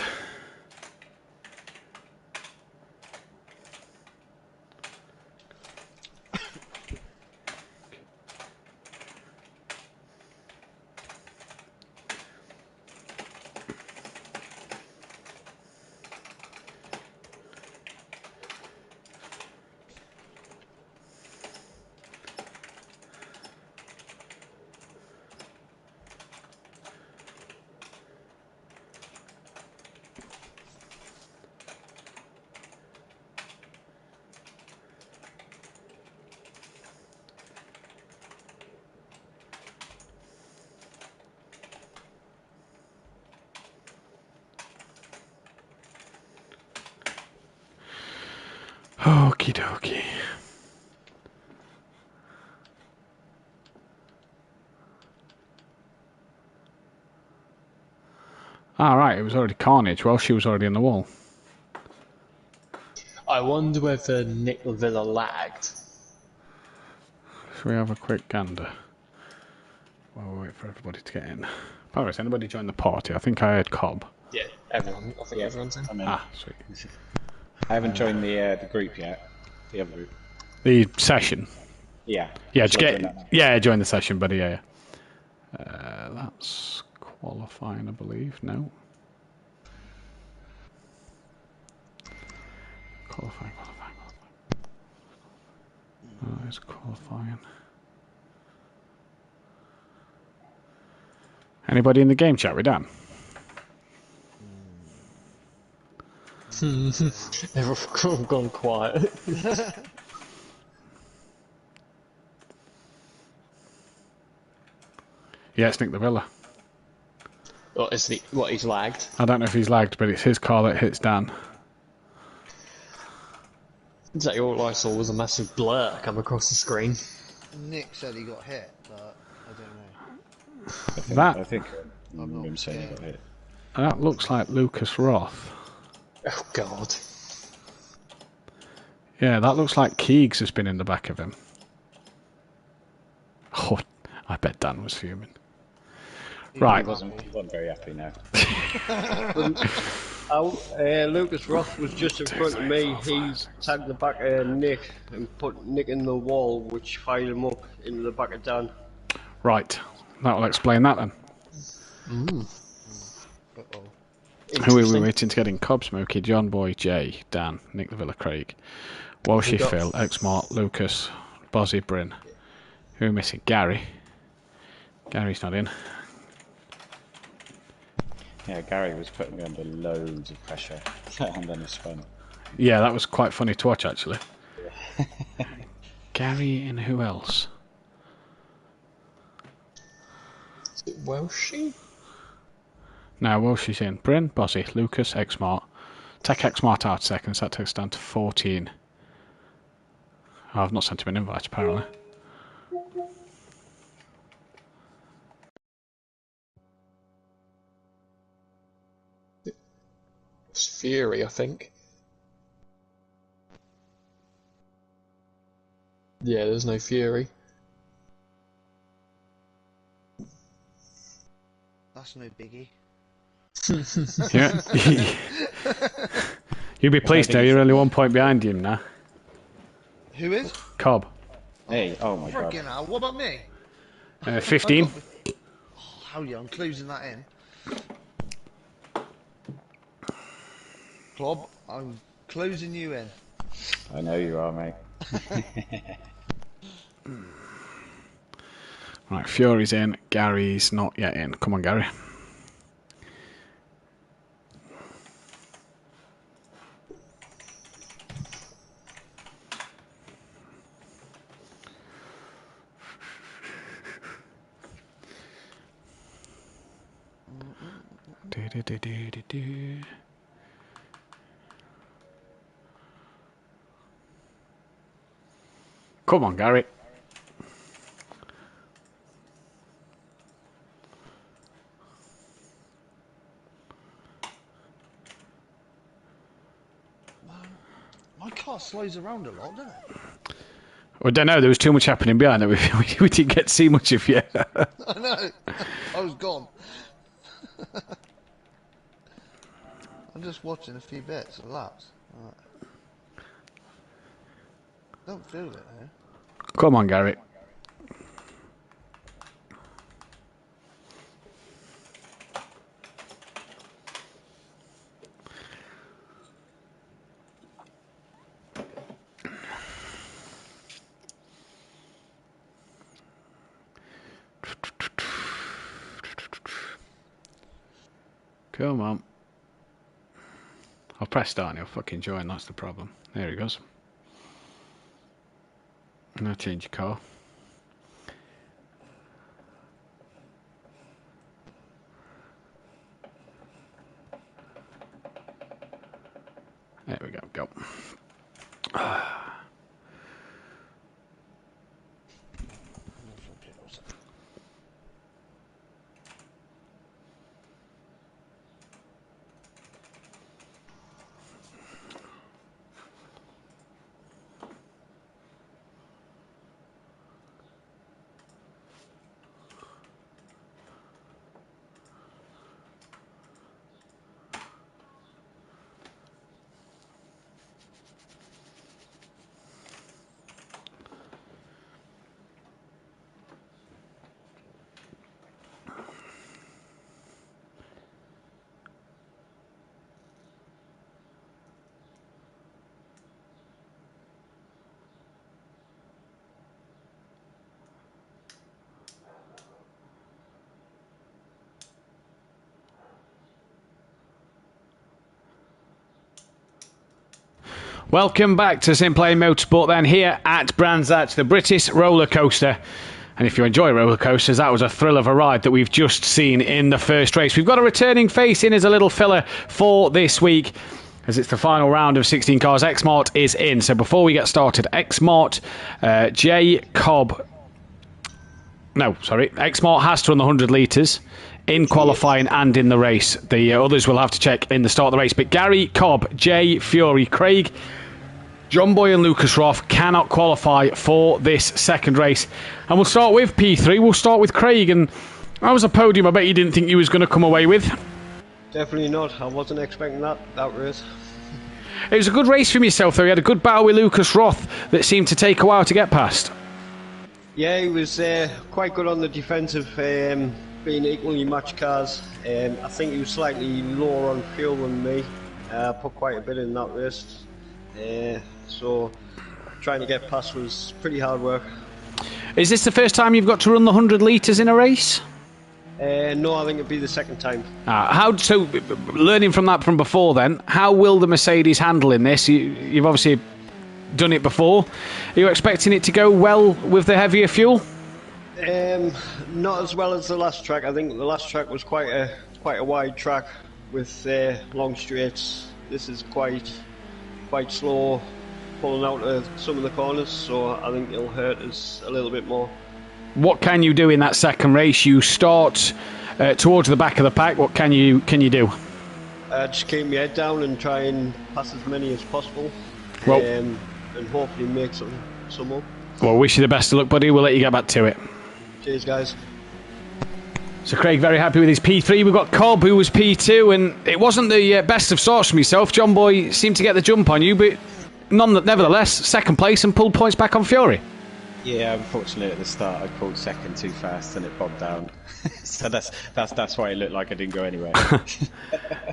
Okie dokie. Alright, it was already Carnage. Well, she was already in the wall. I wonder whether Nick Villa lagged. Should we have a quick gander? While we wait for everybody to get in. Paris, anybody join the party? I think I heard Cobb. Yeah, everyone. I think everyone's in. I'm in. Ah, sweet. I haven't joined the group yet. The other group. The session. Yeah. Yeah, Should just I join get. that now? Yeah, join the session, buddy. Yeah. That's qualifying, I believe. No. Qualifying. Oh, it's qualifying. Anybody in the game chat with Dan? Everyone's gone quiet. Yeah, it's Nick the Villa. What, he's lagged? I don't know if he's lagged, but it's his car that hits Dan. Exactly all I saw was a massive blur come across the screen. Nick said he got hit, but I don't know. I think I I'm remember not him saying he scared. got hit. That looks like Lucas Roth. Oh God. Yeah, that looks like Keegs has been in the back of him. Oh, I bet Dan was fuming. Right. He wasn't very happy now. Lucas Roth was just in front of me. He tagged the back of Nick and put Nick in the wall, which fired him up into the back of Dan. Right. That will explain that then. Uh-oh. Who are we waiting to get in? Cobb, Smokey, John Boy, Jay, Dan, Nick the Villa, Craig, Walshy, got- Phil, X-Mart, Lucas, Bozzy, Bryn. Who are we missing? Gary. Gary's not in. Yeah, Gary was putting me under loads of pressure, and then he spun. Yeah, that was quite funny to watch, actually. Gary and who else? Is it Welshie? No, Walshy's in. Bryn, Bozzy, Lucas, X-Mart. Take X-Mart out seconds. That takes us down to 14. Oh, I've not sent him an invite, apparently. It's Fury, I think. Yeah, there's no Fury. That's no biggie. Yeah. You'll be pleased now, you're only 1 point behind him now. Who is? Cobb. Hey, oh my god. Friggin' hell, what about me? 15. Oh, hell yeah, I'm closing that in. Clob, I'm closing you in. I know you are, mate. Right, Fury's in. Gary's not yet in. Come on, Gary. Do. Come on, Gary. My car slows around a lot, doesn't it? I don't know. There was too much happening behind that. We didn't get to see much of you. I know. I was gone. I'm just watching a few bits and laps. Right. Don't feel it, eh? Come on, Gary. Come on. I've pressed start and he'll fucking join, that's the problem. There he goes. Now change your car. There we go, Welcome back to Sim Playing Motorsport then, here at Brands Hatch, the British roller coaster. And if you enjoy roller coasters, that was a thrill of a ride that we've just seen in the first race. We've got a returning face in as a little filler for this week, as it's the final round of 16 cars. Xmart is in. So before we get started, Xmart has to run the 100 litres in qualifying and in the race. The others will have to check in the start of the race. But Gary, Cobb, Jay, Fury, Craig, John Boy and Lucas Roth cannot qualify for this second race. And we'll start with P3. We'll start with Craig. And that was a podium I bet you didn't think you was going to come away with. Definitely not. I wasn't expecting that race. It was a good race from yourself, though. You had a good battle with Lucas Roth that seemed to take a while to get past. Yeah, he was quite good on the defensive, being equally matched cars. I think he was slightly lower on fuel than me. Put quite a bit in that race. So trying to get past was pretty hard work. Is this the first time you've got to run the 100 litres in a race? No, I think it'd be the second time. So learning from that from before then, how will the Mercedes handle in this? You've obviously done it before. Are you expecting it to go well with the heavier fuel? Not as well as the last track. I think the last track was quite a wide track with long straights. This is quite slow, pulling out of some of the corners, so I think it'll hurt us a little bit more. What can you do in that second race? You start towards the back of the pack. What can you do? Just keep my head down and try and pass as many as possible, well, and hopefully make some up. Well, wish you the best of luck, buddy. We'll let you get back to it. Cheers, guys. So Craig very happy with his P3. We've got Cobb, who was P2, and it wasn't the best of starts from yourself. John Boy seemed to get the jump on you, but nevertheless, second place and pulled points back on Fury. Yeah, unfortunately at the start I pulled second too fast and it bogged down. So that's why it looked like I didn't go anywhere.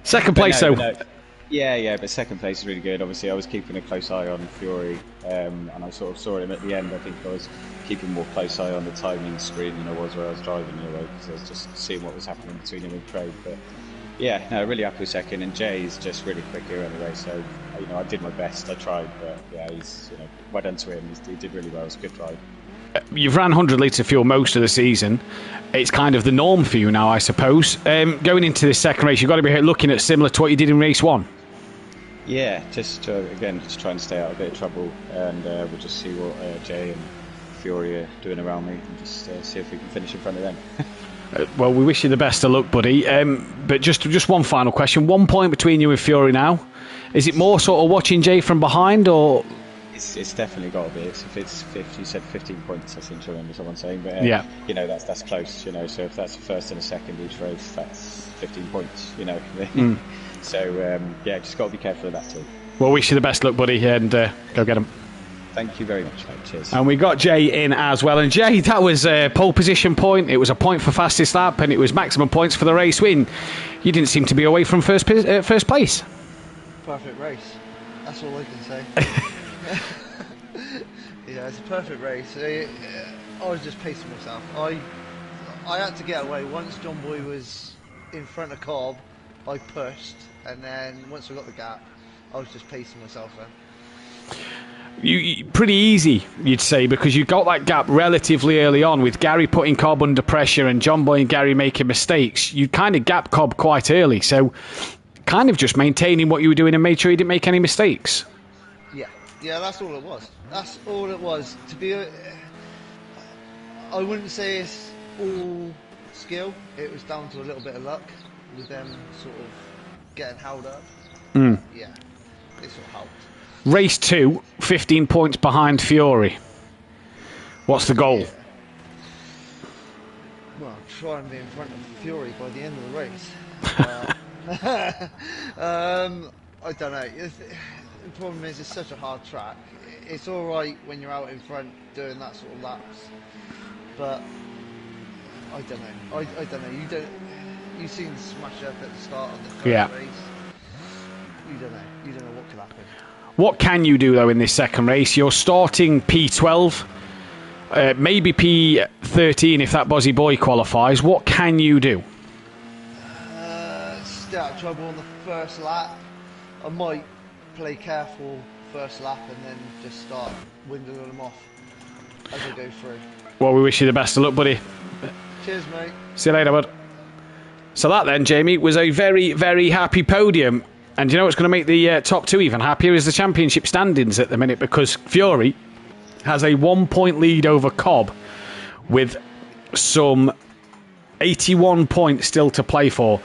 Second place though. Yeah, but second place is really good. Obviously I was keeping a close eye on Fury, and I sort of saw him at the end. I think I was keeping more close eye on the timing screen than I was where I was driving anyway, because I was just seeing what was happening between him and Craig. But yeah, no, really happy with second, and Jay's just really quick here anyway, so I did my best, I tried, but yeah, he's well done to him. He did really well. It was a good drive. You've ran 100 litre fuel most of the season. It's kind of the norm for you now, I suppose. Going into this second race, you've got to be looking at similar to what you did in race one. Yeah, just try and stay out of a bit of trouble, and we'll just see what Jay and Fury are doing around me, and just see if we can finish in front of them. Well, we wish you the best of luck, buddy. But just one final question. 1 point between you and Fury now. Is it more sort of watching Jay from behind, or? It's definitely got to be. If it's 50, you said 15 points, I seem to remember someone saying. But Yeah. you know, that's close. You know, so if that's a first and a second each race, that's 15 points. You know, so yeah, just got to be careful of that too. Well, wish you the best luck, buddy, and go get him. Thank you very much, mate. Cheers. And we got Jay in as well. And Jay, that was a pole position point. It was a point for fastest lap, and it was maximum points for the race win. You didn't seem to be away from first place. Perfect race. That's all I can say. Yeah, it's a perfect race. I was just pacing myself. I had to get away. Once John Boy was in front of Cobb, I pushed, and then once I got the gap, I was just pacing myself then. You pretty easy, you'd say, because you got that gap relatively early on with Gary putting Cobb under pressure and John Boy and Gary making mistakes. You kind of gapped Cobb quite early, so kind of just maintaining what you were doing and made sure you didn't make any mistakes. Yeah, that's all it was. That's all it was. To be, I wouldn't say it's all skill. It was down to a little bit of luck with them sort of getting held up. Yeah, it sort of helped. Race 2, 15 points behind Fiore. What's the goal? Yeah. Well, try and be in front of Fury by the end of the race. I don't know. The problem is it's such a hard track. It's all right when you're out in front doing that sort of laps, but I don't know. I don't know. You seem smash up at the start of the first race. You don't know. You don't know what could happen. What can you do though in this second race? You're starting P12, maybe P13 if that Bozzy Boy qualifies. What can you do? Stay out of trouble on the first lap. I might play careful first lap and then just start winding them off as I go through. Well, we wish you the best of luck, buddy. Cheers, mate. See you later, bud. So that then, Jamie, was a very, very happy podium. And you know what's going to make the top two even happier is the championship standings at the minute, because Fiore has a 1 point lead over Cobb with some 81 points still to play for.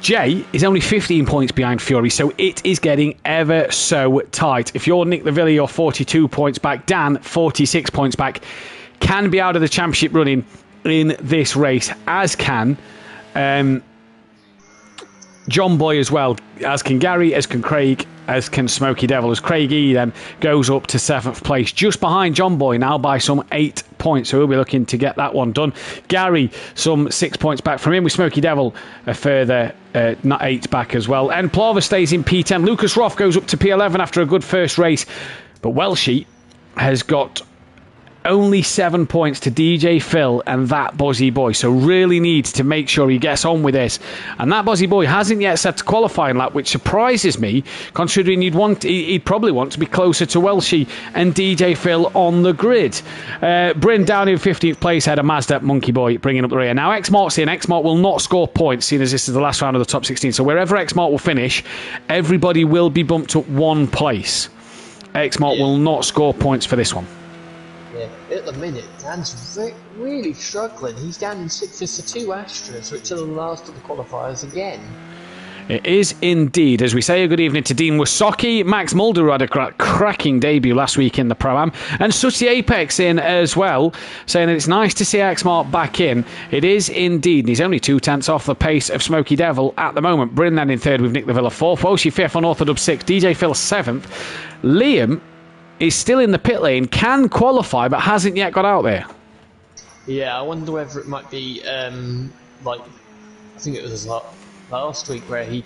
Jay is only 15 points behind Fiore, so it is getting ever so tight. If you're Nick Lavilla, you're 42 points back. Dan, 46 points back. Can be out of the championship running in this race, as can John Boy as well, as can Gary, as can Craig, as can Smoky Devil, as Craig E then goes up to 7th place, just behind John Boy now by some 8 points, so we'll be looking to get that one done. Gary, some 6 points back from him, with Smoky Devil a further 8 back as well. And Plava stays in P10. Lucas Roth goes up to P11 after a good first race, but Welshie has got only 7 points to DJ Phil and that Bozzy Boy, so really needs to make sure he gets on with this. And that Bozzy Boy hasn't yet set a qualifying lap, which surprises me, considering he'd probably want to be closer to Welshie and DJ Phil on the grid. Bryn down in 15th place, had a Mazda Monkey Boy bringing up the rear. Now Xmart's in. Xmart will not score points, seeing as this is the last round of the top 16, so wherever Xmart will finish, everybody will be bumped up 1 place. Xmart will not score points for this one. Yeah, at the minute, Dan's really struggling. He's down in 6th to 2 Astras, which are the last of the qualifiers again. It is indeed. As we say a good evening to Dean Wasocki, Max Mulder who had a cracking debut last week in the Pro-Am, and Sooty Apex in as well, saying that it's nice to see Xmart back in. It is indeed, and he's only 2 tenths off the pace of Smoky Devil at the moment. Bryn then in 3rd with Nick Lavilla 4th, Welshie 5th on Orthodub 6th, DJ Phil 7th. Liam is still in the pit lane, can qualify, but hasn't yet got out there. Yeah, I wonder whether it might be like, I think it was last week where he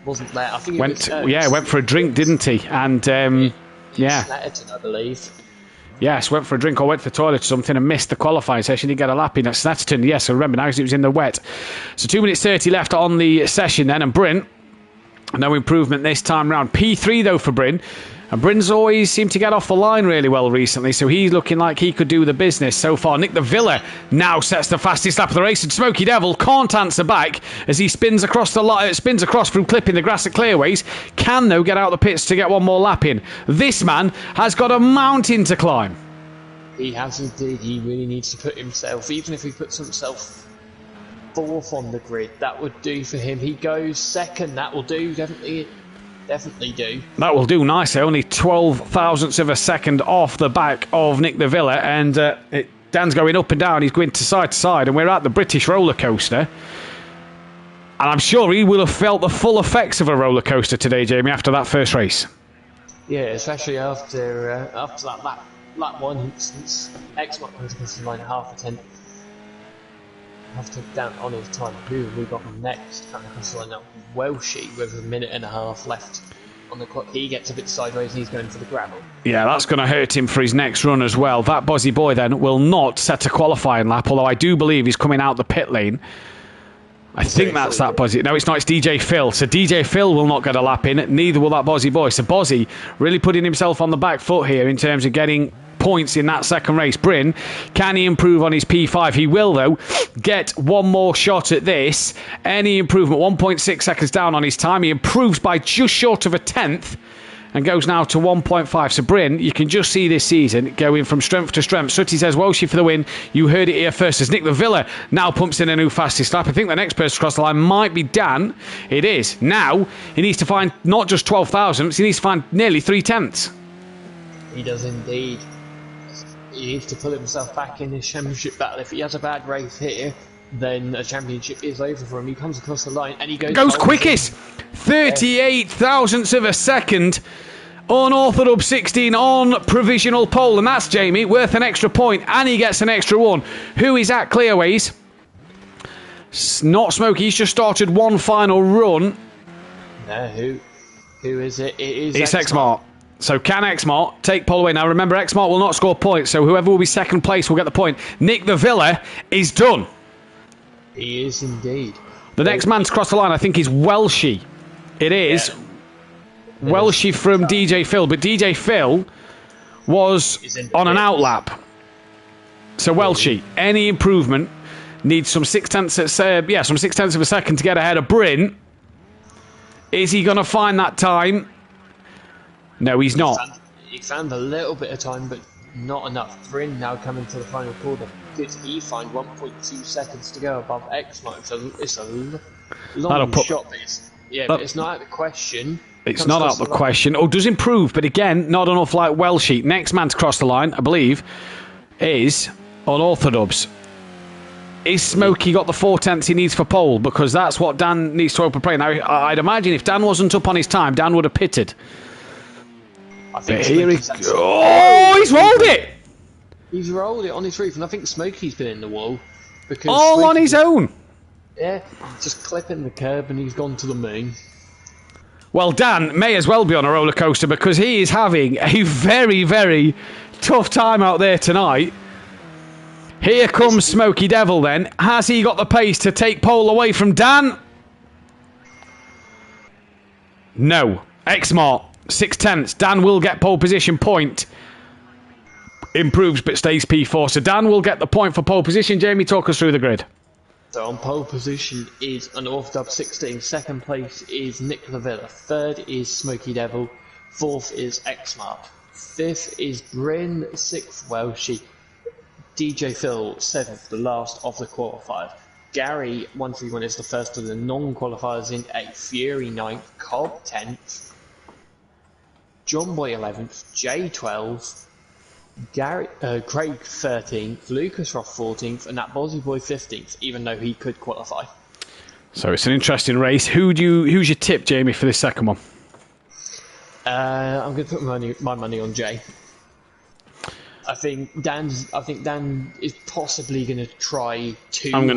wasn't there. I think went for a drink, didn't he? And Snetterton, I believe. Yes, went for a drink or went to the toilet or something and missed the qualifying session. He got a lap in at Snetterton. Yes, I remember now because it was in the wet. So 2 minutes 30 left on the session then, and Bryn, no improvement this time round. P3 though for Bryn. And Bryn's always seemed to get off the line really well recently, so he's looking like he could do the business so far. Nick the Villa now sets the fastest lap of the race, and Smoky Devil can't answer back as he spins across through clipping the grass at Clearways. Can, though, get out the pits to get one more lap in. This man has got a mountain to climb. He has indeed. He really needs to put himself, even if he puts himself 4th on the grid, that would do for him. He goes 2nd, that will do, definitely. Definitely do. That will do nicely. Only 12 thousandths of a second off the back of Nick de Villa. And Dan's going up and down. He's going to side. And we're at the British roller coaster. And I'm sure he will have felt the full effects of a roller coaster today, Jamie, after that first race. Yeah, especially after that lap one, since X-Mark was across the line at half a tenth. After down on his time, who we got next? Coming across the line now, Welshie with a minute and a half left on the clock. He gets a bit sideways and he's going for the gravel. Yeah, that's going to hurt him for his next run as well. That Bozzy Boy then will not set a qualifying lap, although I do believe he's coming out the pit lane. I think that's that Bozzy. No, it's not. It's DJ Phil. So DJ Phil will not get a lap in. Neither will that Bozzy Boy. So Bozzy really putting himself on the back foot here in terms of getting points in that second race. Bryn, can he improve on his P5? He will, though, get one more shot at this. Any improvement, 1.6 seconds down on his time. He improves by just short of a tenth and goes now to 1.5. So Bryn, you can just see this season going from strength to strength. Sooty says Welshie for the win. You heard it here first as Nick de Villa now pumps in a new fastest lap. I think the next person across the line might be Dan. It is. Now he needs to find not just 12 thousandths, he needs to find nearly 3 tenths. He does indeed. He needs to pull himself back in his championship battle. If he has a bad race here, then a championship is over for him. He comes across the line and he goes quickest. 38 thousandths of a second on Orthodox 16 on provisional pole. And that's Jamie, worth an extra point. And he gets an extra one. Who is at Clearways? Not Smokey. He's just started one final run. Who is it? It's X-Mart. So can X-Mart take pole away? Now remember, X-Mart will not score points, so whoever will be second place will get the point. Nick de Villa is done. He is indeed. The next man to cross the line, I think, is Welshie. It is. Yeah. Welshie from DJ Phil, but DJ Phil was on an outlap. So Welshie, any improvement needs some 6 tenths of a second to get ahead of Bryn. Is he going to find that time? No, he's not. He found a little bit of time, but not enough. Bryn now coming to the final quarter. Could he find 1.2 seconds to go above X-Mark? It's a long shot, but it's not out of the question. It's not out of the question. Oh, does improve, but again, not enough like Welshie. Next man to cross the line, I believe, is Unorthodox. Is Smokey got the 4 tenths he needs for pole? Because that's what Dan needs to open play. Now, I'd imagine if Dan wasn't up on his time, Dan would have pitted. But here he's rolled it! He's rolled it on his roof, and I think Smokey's been in the wall. Because all on his own? Yeah, just clipping the curb and he's gone to the moon. Well, Dan may as well be on a roller coaster because he is having a very, very tough time out there tonight. Here comes Smokey Devil then. Has he got the pace to take pole away from Dan? No. X-Mart, 6 tenths. Dan will get pole position point. Improves but stays P4. So Dan will get the point for pole position. Jamie, talk us through the grid. So on pole position is Unorthodox 16. Second place is Nick de Villa. Third is Smokey Devil. Fourth is X-Mart. Fifth is Bryn. Sixth Welshie. DJ Phil, 7th, the last of the qualifiers. Gary, 131, is the first of the non-qualifiers in 8th. Fury, 9th. Cobb, 10th. John Boy, 11th. Jay, 12th. Craig, 13th. Lucas Roth, 14th. And that Bozzy Boy, 15th, even though he could qualify. So it's an interesting race. Who's your tip, Jamie, for this second one? I'm going to put my money on Jay. I think Dan is possibly going to try too hard now.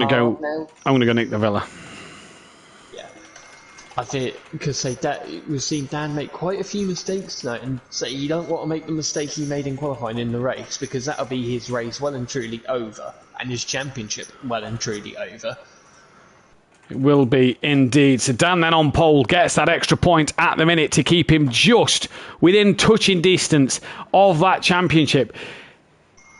I'm going to go Nick de Villa. Yeah, I think because we've seen Dan make quite a few mistakes tonight, and you don't want to make the mistake he made in qualifying in the race because that'll be his race well and truly over, and his championship well and truly over. It will be indeed. So Dan then on pole gets that extra point at the minute to keep him just within touching distance of that championship.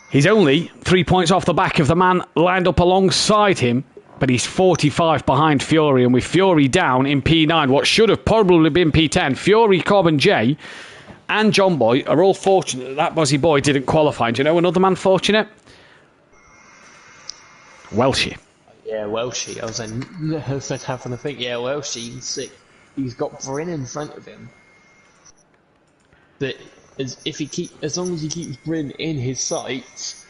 He's only 3 points off the back of the man lined up alongside him, but he's 45 behind Fury, and with Fury down in P9, what should have probably been P10, Fury, Cobb and Jay and John Boy are all fortunate that Bozzy Boy didn't qualify. Do you know another man fortunate? Welshie. Yeah, Welshie. I was having to think. Yeah, Welshie, sick. he's got Bryn in front of him. That as long as he keeps Bryn in his sights,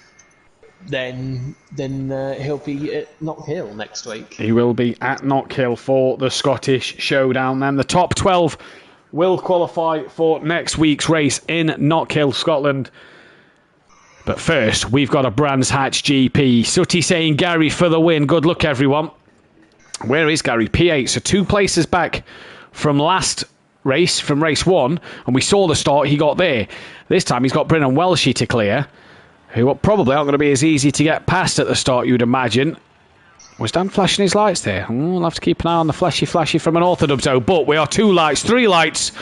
then he'll be at Knockhill next week. He will be at Knockhill for the Scottish Showdown. Then the top 12 will qualify for next week's race in Knockhill, Scotland. But first, we've got a Brands Hatch GP. Sooty saying Gary for the win. Good luck, everyone. Where is Gary? P8, so 2 places back from last race, from race 1. And we saw the start he got there. This time he's got Bryn and Welshie to clear, who probably aren't going to be as easy to get past at the start, you'd imagine. Was Dan flashing his lights there? We'll have to keep an eye on the flashy from an Orthodox, though. But we are 2 lights, 3 lights.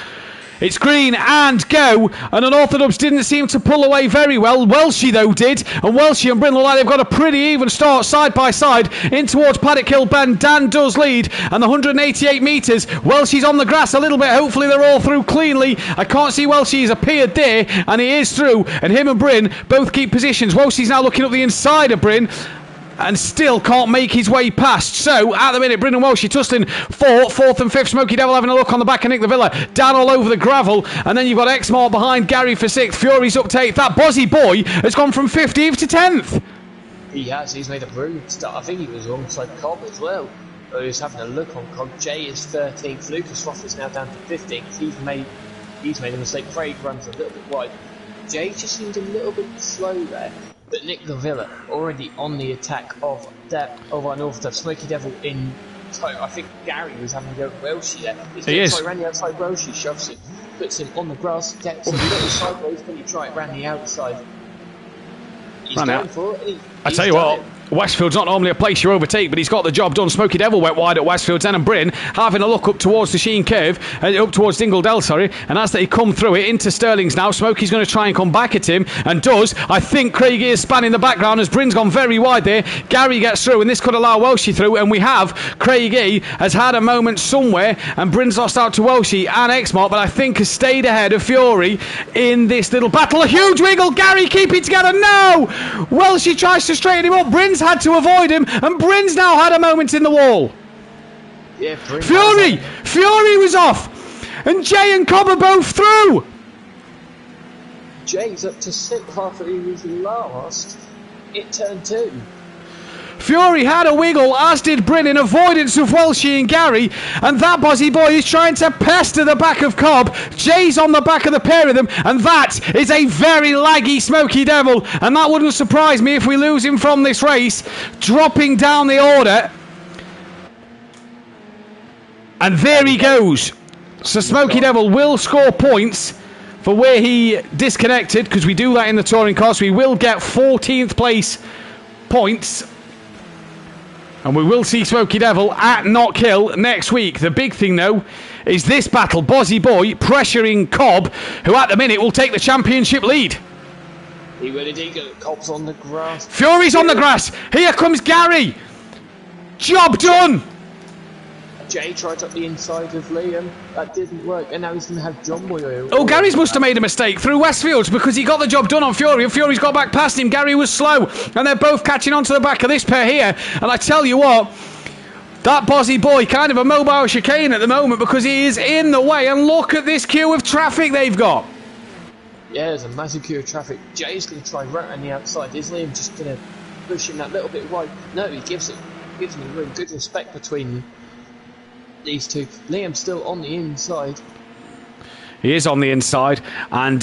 It's green and go, and an Orthodox didn't seem to pull away very well. Welshie, though, did, and Welshie and Bryn look like they've got a pretty even start side by side in towards Paddock Hill Bend. Dan does lead, and the 188 metres, Welshie's on the grass a little bit. Hopefully they're all through cleanly. I can't see Welshie has appeared there, and he is through, and him and Bryn both keep positions. Welshie's now looking up the inside of Bryn, and still can't make his way past. So, at the minute, Bryn and Welshie tussling for 4th and 5th. Smoky Devil having a look on the back of Nick the Villa. Dan all over the gravel. And then you've got Exmart behind Gary for 6th. Fury's up to 8th. That Bozzy boy has gone from 15th to 10th. He has. He's made a brilliant start. I think he was alongside Cobb as well. He was having a look on Cobb. Jay is 13th. Lucas Roth is now down to 15th. He's made a mistake. Craig runs a little bit wide. Jay just seemed a little bit slow there. But Nick the Villa already on the attack of our North Dove. Smoky Devil in tow. I think Gary was having to go Welshie there. He is. Ran the outside Welshie, shoves him, puts him on the grass, gets him a little sideways, then you try it ran the outside. He's Ran going out. for it. I tell you what, Westfield's not normally a place you overtake, but he's got the job done. Smoky Devil went wide at Westfield's end, and Bryn having a look up towards the Sheen Curve, up towards Dingledell, sorry, and as they come through it into Stirling's now, Smoky's going to try and come back at him, and does. I think Craig is spanning the background as Bryn's gone very wide there. Gary gets through, and this could allow Welshie through, and we have Craig E has had a moment somewhere, and Bryn's lost out to Welshie and Exmart, but I think has stayed ahead of Fury in this little battle. A huge wiggle, Gary keep it together, no! Welshie tries to straighten him up, Bryn's had to avoid him, and Bryn's now had a moment in the wall. Yeah, Fury was off, and Jay and Cobb are both through. Jay's up to 6th after he was last. It turned 2. Fury had a wiggle, as did Bryn, in avoidance of Welshie and Gary, and that Bozzy boy is trying to pester the back of Cobb. Jay's on the back of the pair of them, and that is a very laggy Smoky Devil, and that wouldn't surprise me if we lose him from this race, dropping down the order. And there he goes. So Smoky Devil will score points for where he disconnected, because we do that in the touring car, so we will get 14th place points. And we will see Smoky Devil at Knockhill next week. The big thing, though, is this battle. Bozzy Boy pressuring Cobb, who at the minute will take the championship lead. He will indeed go. Cobb's on the grass. Fury's on the grass. Here comes Gary. Job done. Jay tried up the inside of Liam. That didn't work, and now he's going to have John Boy. Oh, Gary's must have made a mistake through Westfields, because he got the job done on Fury, and Fury's got back past him. Gary was slow, and they're both catching on to the back of this pair here. And I tell you what, that Bozzy boy, kind of a mobile chicane at the moment, because he is in the way. And look at this queue of traffic they've got. Yeah, there's a massive queue of traffic. Jay's going to try right on the outside. Is Liam just going to push him that little bit wide? No, he gives him really good respect between these two. Liam's still on the inside. He is on the inside, and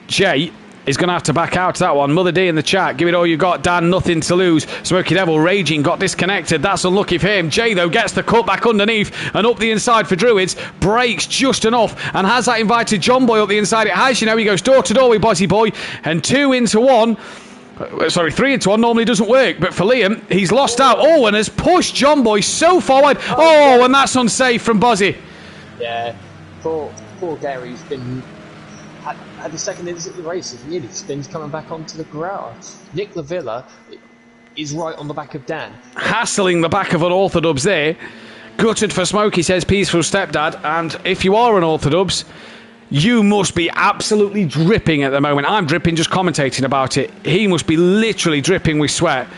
Jay is going to have to back out that one. Mother D in the chat, give it all you got, Dan, nothing to lose. Smoky Devil raging, got disconnected. That's unlucky for him. Jay, though, gets the cut back underneath and up the inside for Druids. Breaks just enough, and has that invited John Boy up the inside. It has, you know, he goes door to door with Bozzy Boy, and 2 into 1. Sorry, 3 into 1 normally doesn't work, but for Liam, he's lost out. Oh, and has pushed John Boy so forward. Oh, and that's unsafe from Bozzy. Yeah, poor Gary's been had the second innings at the race. He nearly spins coming back onto the grass. Nick the Villa is right on the back of Dan. Hassling the back of an Orthodubs there. Gutted for Smokey, says Peaceful Stepdad. And if you are an Orthodubs, you must be absolutely dripping at the moment. I'm dripping just commentating about it. He must be literally dripping with sweat.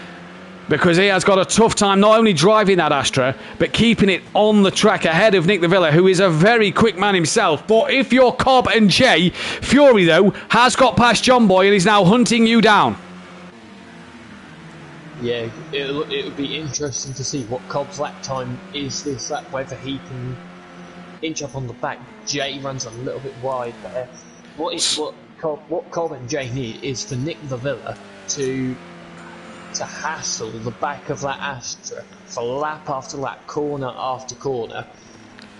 because he has got a tough time not only driving that Astra, but keeping it on the track ahead of Nick de Villa, who is a very quick man himself. But if you're Cobb and Jay, Fury, though, has got past John Boy and is now hunting you down. Yeah, it'll be interesting to see what Cobb's lap time is this lap, whether he can inch up on the back. Jay runs a little bit wide there. What Cobb and Jay need is for Nick de Villa to hassle the back of that Astra for lap after lap, corner after corner.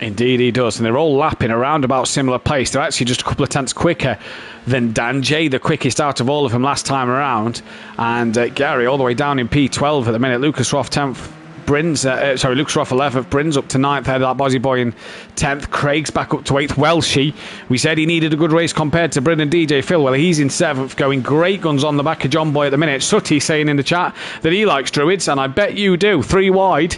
Indeed he does, and they're all lapping around about similar pace. They're actually just a couple of tenths quicker than Dan. Jay, the quickest out of all of them last time around, and Gary all the way down in P12 at the minute. Lucas Roth 10th, Lucas Roth 11th, Brins up to 9th, ahead of that Bozzy Boy in 10th, Craig's back up to 8th, Welshie, we said he needed a good race compared to Bryn and DJ Phil, well he's in 7th, going great guns on the back of John Boy at the minute. Sutty saying in the chat that he likes Druids, and I bet you do, 3 wide.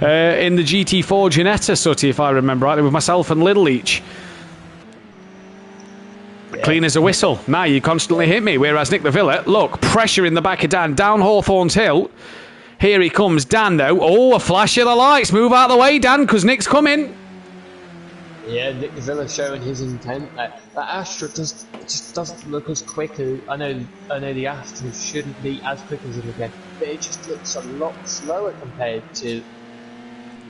In the GT4 Ginetta, Sutty, if I remember rightly, with myself and Little each. Yeah. Clean as a whistle. Now you constantly hit me. Whereas Nick de Villa, look, pressure in the back of Dan, down Hawthorns Hill. Here he comes, Dan, though. Oh, a flash of the lights. Move out of the way, Dan, because Nick's coming. Yeah, Nick de Villa showing his intent. That Astra just doesn't look as quick as... I know the Astra shouldn't be as quick as him again, but it just looks a lot slower compared to...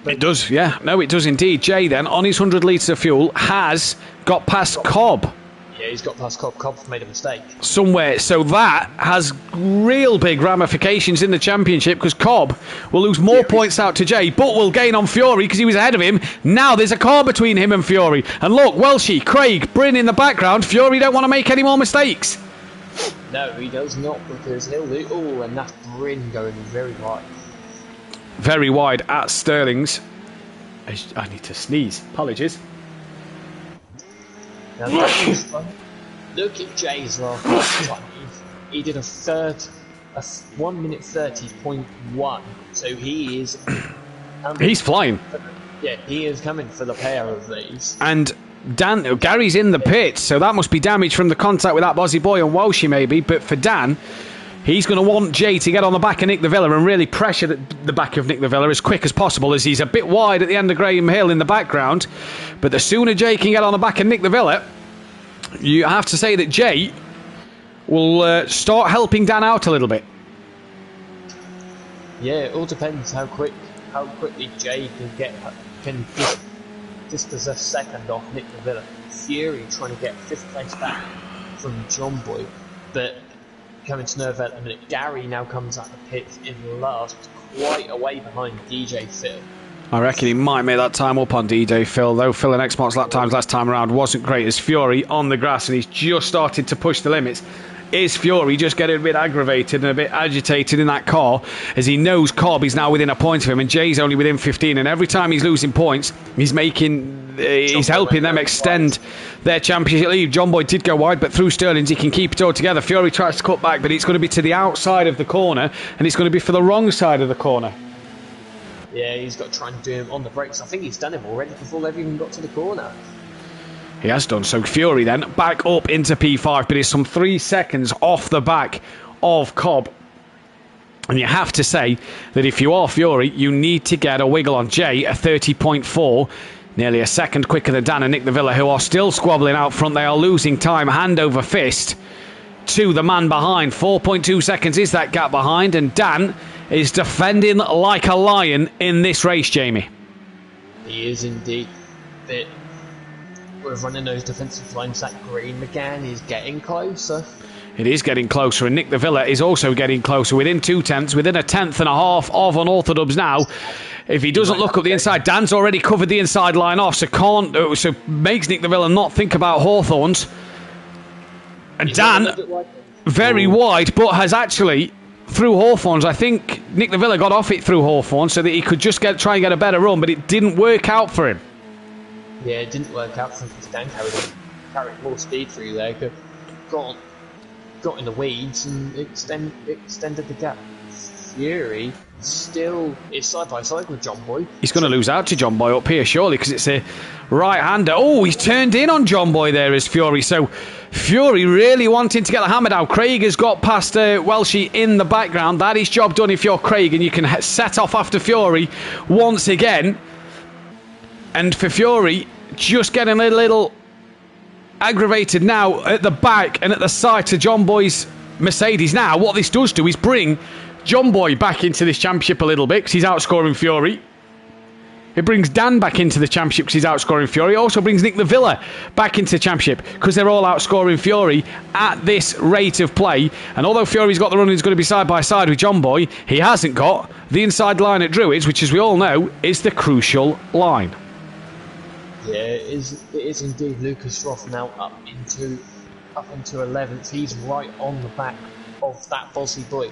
It does, yeah. No, it does indeed. Jay, then, on his 100 litres of fuel, has got past Cobb. Yeah, he's got past Cobb. Cobb's made a mistake. Somewhere. So that has real big ramifications in the championship, because Cobb will lose more points out to Jay, but will gain on Fury because he was ahead of him. Now there's a car between him and Fury. And look, Welshie, Craig, Bryn in the background. Fury don't want to make any more mistakes. No, he does not, because he'll do... Oh, and that's Bryn going very wide. Very wide at Sterling's. I need to sneeze. Apologies. Now that was fun. Look at Jay's last time. He did a 1 minute 30.1. So he is... He's flying. Yeah, he is coming for the pair of these. And Gary's in the pits, so that must be damage from the contact with that Bozzy Boy and Walshy maybe. But for Dan... He's going to want Jay to get on the back of Nick de Villa and really pressure the back of Nick de Villa as quick as possible, as he's a bit wide at the end of Graham Hill in the background. But the sooner Jay can get on the back of Nick de Villa, you have to say that Jay will start helping Dan out a little bit. Yeah, it all depends how quickly Jay can dispossess second off Nick de Villa. Fury trying to get 5th place back from John Boy, but coming to Nerve at the minute. Gary now comes out the pits in last, quite away behind DJ Phil. I reckon he might make that time up on DJ Phil, though. Phil in Xbox lap times last time around wasn't great as Fury on the grass, and he's just started to push the limits. Is Fury just getting a bit aggravated and a bit agitated in that car, as he knows Cobb is now within a point of him and Jay's only within 15, and every time he's losing points he's helping them extend their championship lead. John Boy did go wide, but through Sterling's he can keep it all together. Fury tries to cut back, but it's going to be to the outside of the corner, and it's going to be for the wrong side of the corner. Yeah, he's got to try and do him on the brakes. I think he's done him already before they've even got to the corner. He has done. So Fury then back up into P5, but is some 3 seconds off the back of Cobb. And you have to say that if you are Fury, you need to get a wiggle on Jay at 30.4. Nearly a second quicker than Dan and Nick de Villa, who are still squabbling out front. They are losing time hand over fist to the man behind. 4.2 seconds is that gap behind, and Dan is defending like a lion in this race, Jamie. He is indeed. But we're running those defensive lines. That Green McGann is getting closer. It is getting closer, and Nick de Villa is also getting closer, within 2 tenths, within a tenth and a half of Unorthodox now. If he doesn't look up the inside, Dan's already covered the inside line off, so makes Nick de Villa not think about Hawthorns. And Dan, very wide, but has actually, through Hawthorns, I think Nick de Villa got off it through Hawthorns so that he could just try and get a better run, but it didn't work out for him. Yeah, it didn't work out for him because Dan carried more speed through there, got in the weeds and extended the gap. Fury still is side by side with John Boy. He's going to lose out to John Boy up here, surely, because it's a right-hander. Oh, he's turned in on John Boy there as Fury. So Fury really wanting to get the hammer down. Craig has got past Welshie in the background. That is job done if you're Craig, and you can set off after Fury once again. And for Fury, just getting a little aggravated now at the back and at the side to John Boy's Mercedes. Now, what this does do is bring John Boy back into this championship a little bit because he's outscoring Fury. It brings Dan back into the championship because he's outscoring Fury. It also brings Nick the Villa back into the championship because they're all outscoring Fury at this rate of play. And although Fury's got the run, he's going to be side by side with John Boy, he hasn't got the inside line at Druids, which, as we all know, is the crucial line. Yeah, it is indeed. Lucas Roth now up into 11th. He's right on the back of that Bozzy Boy.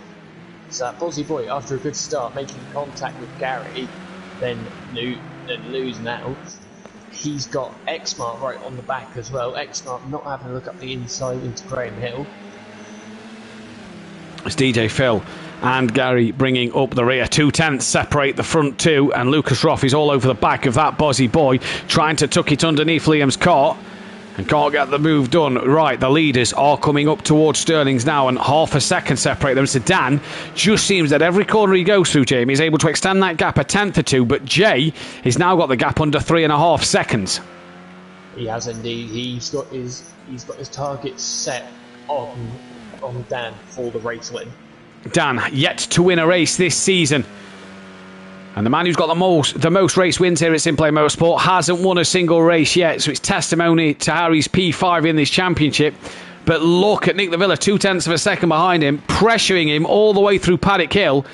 So that Bozzy Boy, after a good start, making contact with Gary, then losing out. He's got Xmart right on the back as well. Xmart not having a look up the inside into Graham Hill. It's DJ Phil and Gary bringing up the rear. 2/10 separate the front two, and Lucas Roth is all over the back of that Bozzy Boy, trying to tuck it underneath Liam's car and can't get the move done. Right, the leaders are coming up towards Sterling's now, and half a second separate them. So Dan just seems that every corner he goes through, Jamie, is able to extend that gap a tenth or two, but Jay has now got the gap under 3.5 seconds. He has indeed. He's got his target set on Dan for the race win. Dan yet to win a race this season, and the man who's got the most race wins here at Simplay Motorsport hasn't won a single race yet, so it's testimony to Harry's P5 in this championship. But look at Nick the Villa, 0.2 of a second behind him, pressuring him all the way through Paddock Hill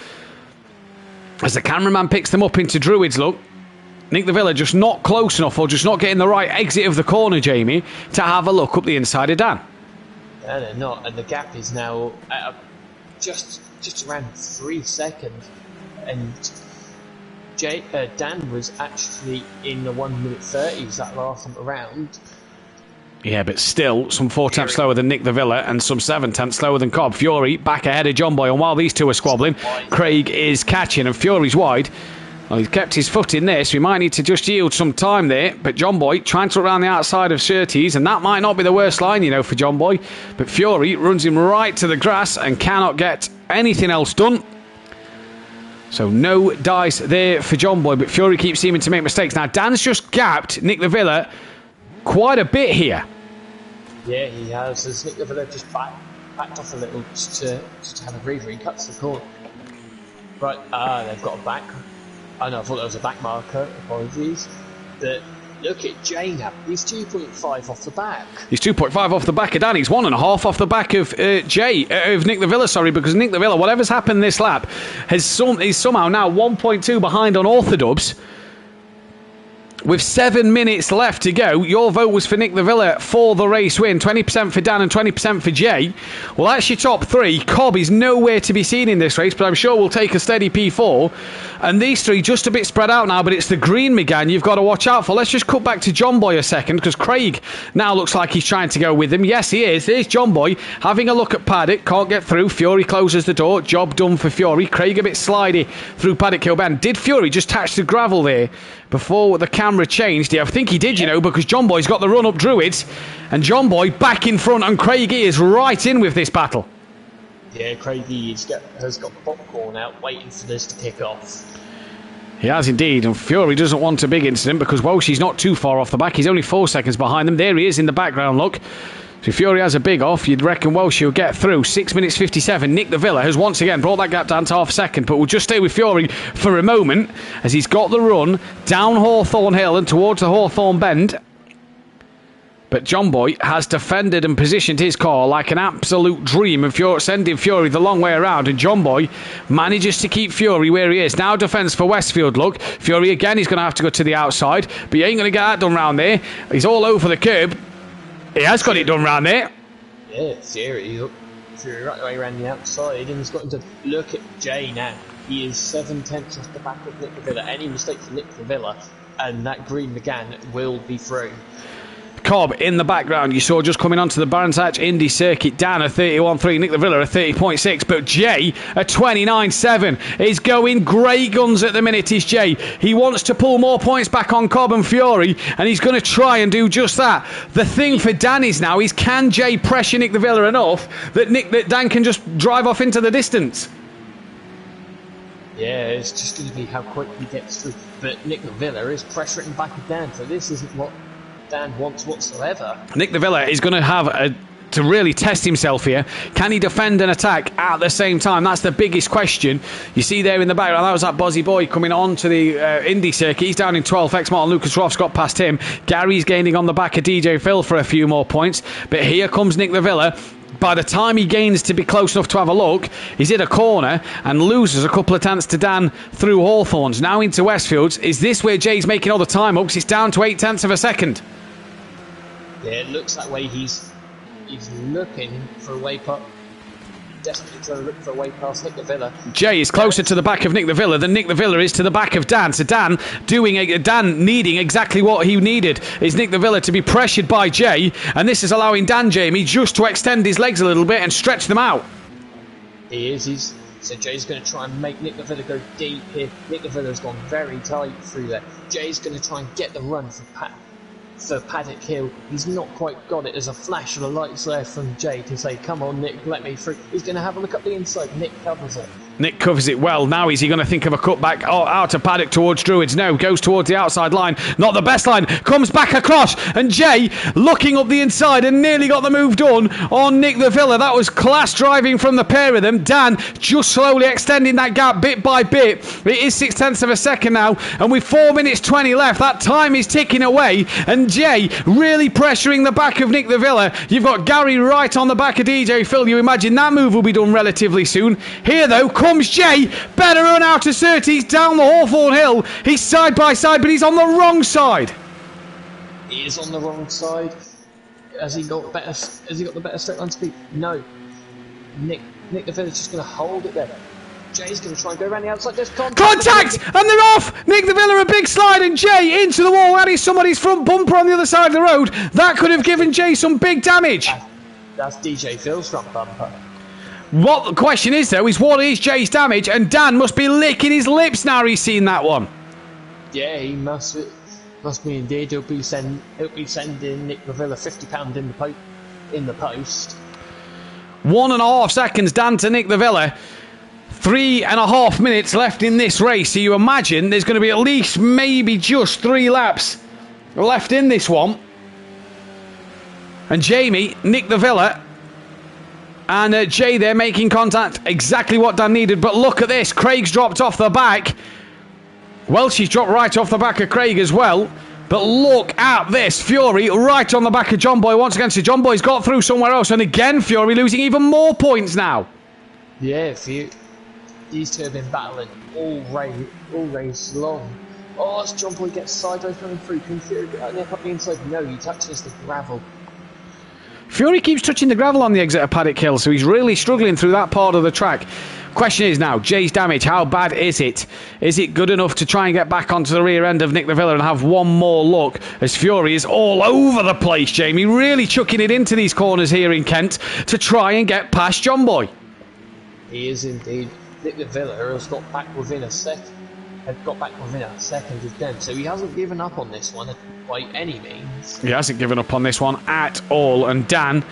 as the cameraman picks them up into Druids. Look, Nick the Villa just not close enough, or just not getting the right exit of the corner, Jamie, to have a look up the inside of Dan. No, they're not, and the gap is now at just around 3 seconds, and Dan was actually in the 1 minute 30s that last time around. Yeah, but still some 4/10 slower than Nick the Villa and some 7/10 slower than Cobb. Fury back ahead of John Boy, and while these two are squabbling, Craig is catching, and Fury's wide. Well, he's kept his foot in this. We might need to just yield some time there. But John Boy trying to run the outside of Surtees, and that might not be the worst line, you know, for John Boy. But Fury runs him right to the grass and cannot get anything else done. So no dice there for John Boy, but Fury keeps seeming to make mistakes. Now, Dan's just gapped Nick the Villa quite a bit here. Yeah, he has. As Nick the Villa just backed off a little just to have a breather. He cuts the corner. Right, they've got a back. I know, I thought that was a back marker. Apologies. But look at Jay now. He's 2.5 off the back. He's 2.5 off the back of Dan. He's 1.5 off the back of of Nick the Villa, sorry, because Nick the Villa, whatever's happened this lap, is somehow now 1.2 behind on Orthodubs. With 7 minutes left to go, your vote was for Nick the Villa for the race win. 20% for Dan and 20% for Jay. Well, that's your top three. Cobb is nowhere to be seen in this race, but I'm sure we'll take a steady P4. And these three just a bit spread out now, but it's the green McGann you've got to watch out for. Let's just cut back to John Boy a second, because Craig now looks like he's trying to go with him. Yes, he is. There's John Boy having a look at Paddock. Can't get through. Fury closes the door. Job done for Fury. Craig a bit slidey through Paddock Hill Bend. Did Fury just touch the gravel there before the camera changed? Yeah, I think he did, you know, because John Boy's got the run up Druids, and John Boy back in front, and Craigie is right in with this battle. Yeah, Craigie has got the popcorn out waiting for this to kick off. He has indeed, and Fury doesn't want a big incident because Welshie's not too far off the back. He's only 4 seconds behind them. There he is in the background, look. So if Fury has a big off, you'd reckon Welshie will get through. 6 minutes 57. Nick the Villa has once again brought that gap down to half a second, but we'll just stay with Fury for a moment as he's got the run down Hawthorne Hill and towards the Hawthorne Bend. But John Boy has defended and positioned his car like an absolute dream of sending Fury the long way around, and John Boy manages to keep Fury where he is. Now defence for Westfield, look. Fury again, he's going to have to go to the outside, but he ain't going to get that done round there. He's all over the curb. He has got it done round there. Yeah, Fury right the way around the outside, and he's got to look at Jay now. He is 7/10 off the back of Nick the Villa. Any mistake for Nick the Villa, and that green McGann will be through. Cobb in the background, you saw just coming onto the Brands Hatch Indy circuit. Dan at 31.3, Nick de Villa at 30.6, but Jay at 29.7 is going great guns at the minute. Is Jay? He wants to pull more points back on Cobb and Fury, and he's going to try and do just that. The thing for Dan is now is, can Jay pressure Nick de Villa enough that Dan can just drive off into the distance? Yeah, it's just going to be how quick he gets through. But Nick de Villa is pressuring back at Dan, so this isn't what Dan wants whatsoever. Nick de Villa is going to have to really test himself here. Can he defend and attack at the same time? That's the biggest question. You see there in the background, that was that Bozzy Boy coming on to the Indy circuit. He's down in 12th. X-Martin Lucas Roth's got past him. Gary's gaining on the back of DJ Phil for a few more points. But here comes Nick de Villa. By the time he gains to be close enough to have a look, he's in a corner and loses a couple of tenths to Dan through Hawthorns. Now into Westfields. Is this where Jay's making all the time up? Because it's down to 0.8 of a second. Yeah, it looks that way. He's looking for a way past. Desperately trying to look for a way past Nick de Villa. Jay is closer to the back of Nick de Villa than Nick de Villa is to the back of Dan. So Dan needing exactly what he needed is Nick de Villa to be pressured by Jay, and this is allowing Dan, Jamie, just to extend his legs a little bit and stretch them out. He is. So Jay's going to try and make Nick de Villa go deep here. Nick de Villa's gone very tight through there. Jay's going to try and get the run for Paddock Hill. He's not quite got it. There's a flash of the lights there from Jay to say, come on Nick, let me through. He's going to have a look up the inside. Nick covers it. Nick covers it well. Now is he going to think of a cutback out to Paddock towards Druids? No, goes towards the outside line. Not the best line. Comes back across. And Jay looking up the inside and nearly got the move done on Nick de Villa. That was class driving from the pair of them. Dan just slowly extending that gap bit by bit. It is 0.6 of a second now. And with 4 minutes 20 left, that time is ticking away. And Jay really pressuring the back of Nick de Villa. You've got Gary right on the back of DJ Phil. You imagine that move will be done relatively soon. Here though, comes Jay, better run out of Surtees down the Hawthorn Hill. He's side by side, but he's on the wrong side. He is on the wrong side. Has he got the better straight line speed? No. Nick de Villa's just going to hold it there. Jay's going to try and go around the outside. There's contact! And they're off! Nick de Villa a big slide and Jay into the wall. That is somebody's front bumper on the other side of the road. That could have given Jay some big damage. That's DJ Phil's front bumper. What the question is though is, what is Jay's damage? And Dan must be licking his lips now he's seen that one. Yeah, he must be indeed. He'll be sending Nick de Villa £50 in the post. 1.5 seconds Dan to Nick de Villa. 3.5 minutes left in this race. So you imagine there's going to be at least maybe just 3 laps left in this one. And Jamie, Nick de Villa and Jay there making contact, exactly what Dan needed. But look at this, Craig's dropped off the back. Well, she's dropped right off the back of Craig as well. But look at this, Fury right on the back of John Boy once again. So John Boy's got through somewhere else, and again Fury losing even more points now. Yeah, these two have been battling all race long. Oh, as John Boy gets sideways coming through, can Fury get up the inside? No, he touches the gravel. Fury keeps touching the gravel on the exit of Paddock Hill, so he's really struggling through that part of the track. Question is now, Jay's damage, how bad is it? Is it good enough to try and get back onto the rear end of Nick de Villa and have one more look, as Fury is all over the place, Jamie, really chucking it into these corners here in Kent to try and get past John Boy. He is indeed. Nick de Villa has got back within a second of them, so he hasn't given up on this one by any means. He hasn't given up on this one at all, and Dan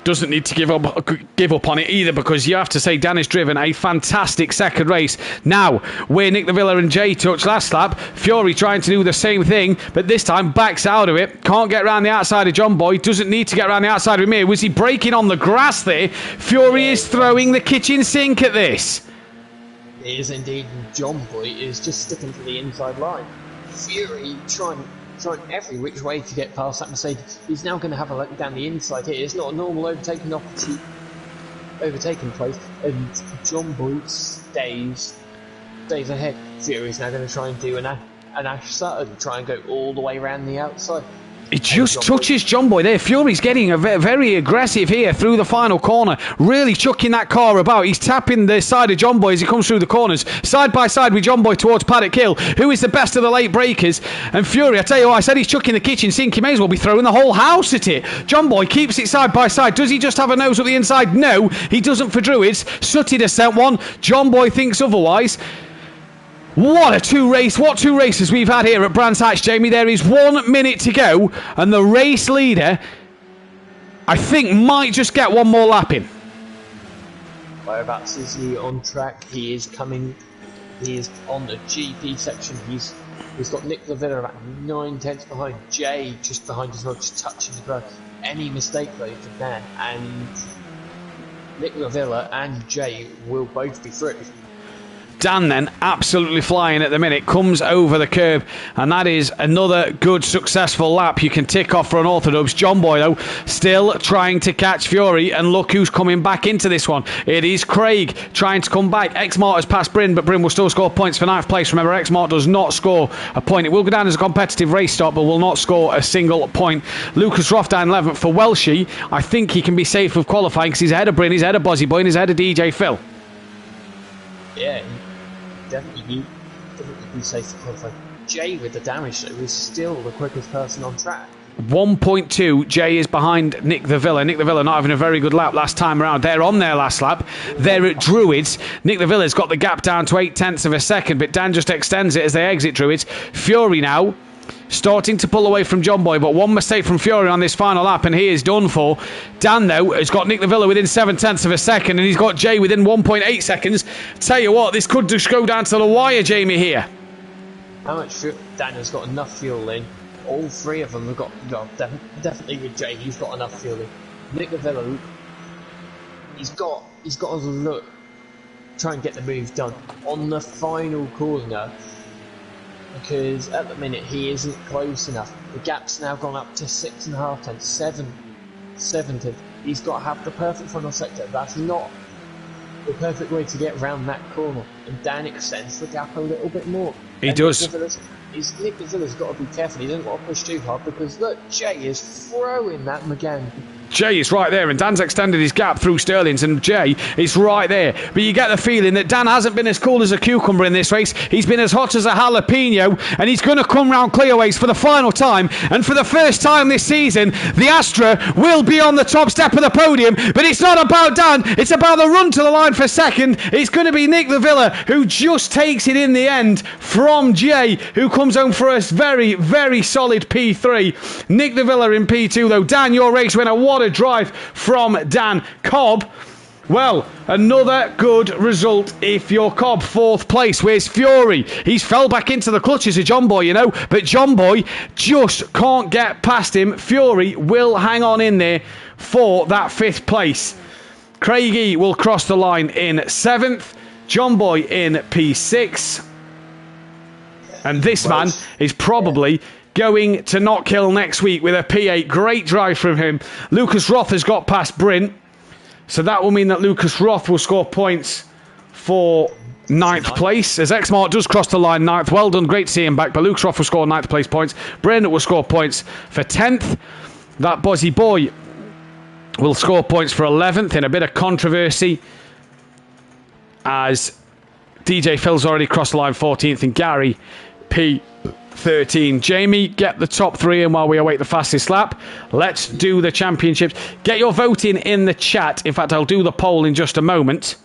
doesn't need to give up on it either, because you have to say Dan has driven a fantastic second race. Now, where Nick de Villa and Jay touched last lap, Fury trying to do the same thing, but this time backs out of it. Can't get around the outside of John Boy, doesn't need to get around the outside of Mir. Was he braking on the grass there? Fury is throwing the kitchen sink at this. It is indeed. John Boy is just sticking to the inside line. Fury trying every which way to get past that Mercedes. He's now going to have a look down the inside here. It's not a normal overtaking place, and John Boy stays ahead. Fury's now going to try and do an Ash Sutton, try and go all the way around the outside. He just touches John Boy there. Fury's getting very aggressive here through the final corner. Really chucking that car about. He's tapping the side of John Boy as he comes through the corners. Side by side with John Boy towards Paddock Hill, who is the best of the late breakers. And Fury, I tell you what, I said he's chucking the kitchen sink. He may as well be throwing the whole house at it. John Boy keeps it side by side. Does he just have a nose up the inside? No, he doesn't for Druids. Sutty to sent one. John Boy thinks otherwise. What two races we've had here at Brands Hatch, Jamie. There is 1 minute to go, and the race leader, I think, might just get one more lap in. Whereabouts is he on track? He is coming. He is on the GP section. He's got Nick Lavilla about 9/10 behind. Jay just behind as well, just touching the ground. Any mistake though for Dan, and Nick Lavilla and Jay will both be through. Dan then, absolutely flying at the minute, comes over the curb, and that is another good, successful lap you can tick off for Unorthodox. John Boy, though, still trying to catch Fury, and look who's coming back into this one. It is Craig trying to come back. Exmart has passed Bryn, but Bryn will still score points for 9th place. Remember, Exmart does not score a point. It will go down as a competitive race stop, but will not score a single point. Lucas Roth down 11th. For Welshie, I think he can be safe with qualifying because he's ahead of Bryn, he's ahead of Bozzy Boy, and he's ahead of DJ Phil. Yeah, definitely be safe to qualify. Jay with the damage though is still the quickest person on track. 1.2. Jay is behind Nick the Villa. Nick the Villa not having a very good lap last time around. They're on their last lap. They're at Druids. Nick the Villa's got the gap down to 0.8 of a second, but Dan just extends it as they exit Druids. Fury now starting to pull away from John Boy, but one mistake from Fury on this final lap and he is done for. Dan, though, has got Nick the Villa within 0.7 of a second, and he's got Jay within 1.8 seconds. Tell you what, this could just go down to the wire, Jamie, here. How much fuel? Dan has got enough fuel in. All three of them have got, well, definitely with Jay, he's got enough fuel in. Nick the Villa, he's got to look, try and get the move done on the final corner, because at the minute he isn't close enough. The gap's now gone up to 6.5 tenths, 7 tenths. He's got to have the perfect final sector. That's not the perfect way to get around that corner, and Dan extends the gap a little bit more. He does. Nick the Villa's got to be careful. He doesn't want to push too hard, because look, Jay is throwing that McGann. Jay is right there, and Dan's extended his gap through Sterling's, and Jay is right there. But you get the feeling that Dan hasn't been as cool as a cucumber in this race. He's been as hot as a jalapeno, and he's going to come round clearways for the final time. And for the first time this season, the Astra will be on the top step of the podium. But it's not about Dan, it's about the run to the line for second. It's going to be Nick the Villa, who just takes it in the end from Jay, who comes home for a very, very solid P3. Nick the Villa in P2, though. Dan, your race winner. What a drive from Dan Cobb. Well, another good result if you're Cobb. 4th place. Where's Fury? He's fell back into the clutches of John Boy, you know, but John Boy just can't get past him. Fury will hang on in there for that 5th place. Craigie will cross the line in 7th. John Boy in P6. And this man is probably going to Knockhill next week with a P8. Great drive from him. Lucas Roth has got past Bryn, so that will mean that Lucas Roth will score points for 9th place, as Exmart does cross the line 9th. Well done, great to see him back, but Lucas Roth will score 9th place points. Bryn will score points for 10th. That Bozzy Boy will score points for 11th in a bit of controversy, as DJ Phil's already crossed the line 14th, and Gary P13. Jamie, get the top 3 in while we await the fastest lap. Let's do the championships. Get your voting in the chat. In fact, I'll do the poll in just a moment.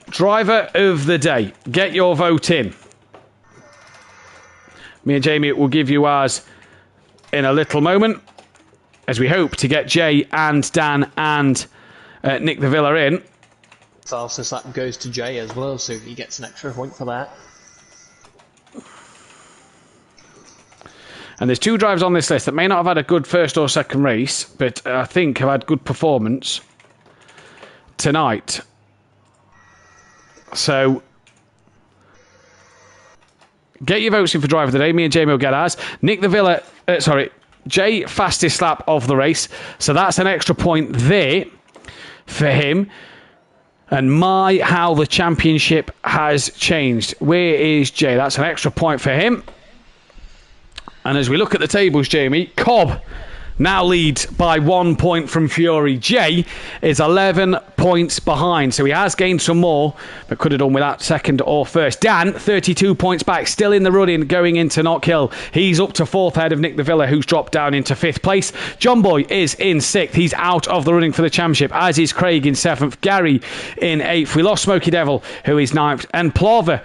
Driver of the day. Get your vote in. Me and Jamie will give you ours in a little moment, as we hope to get Jay and Dan and Nick the Villa in. Fastest lap goes to Jay as well, so he gets an extra point for that. And there's 2 drivers on this list that may not have had a good first or second race, but I think have had good performance tonight. So get your votes in for driver of the day. Me and Jamie will get ours. Nick the Villa, Jay, fastest lap of the race, so that's an extra point there for him. And my, how the championship has changed. Where is Jay? That's an extra point for him. And as we look at the tables, Jamie, Cobb now leads by 1 point from Fury. Jay is 11 points behind, so he has gained some more, but could have done without second or first. Dan, 32 points back, still in the running going into Knockhill. He's up to fourth ahead of Nick the Villa, who's dropped down into fifth place. John Boy is in sixth. He's out of the running for the championship, as is Craig in seventh. Gary in eighth. We lost Smoky Devil, who is ninth. And Plover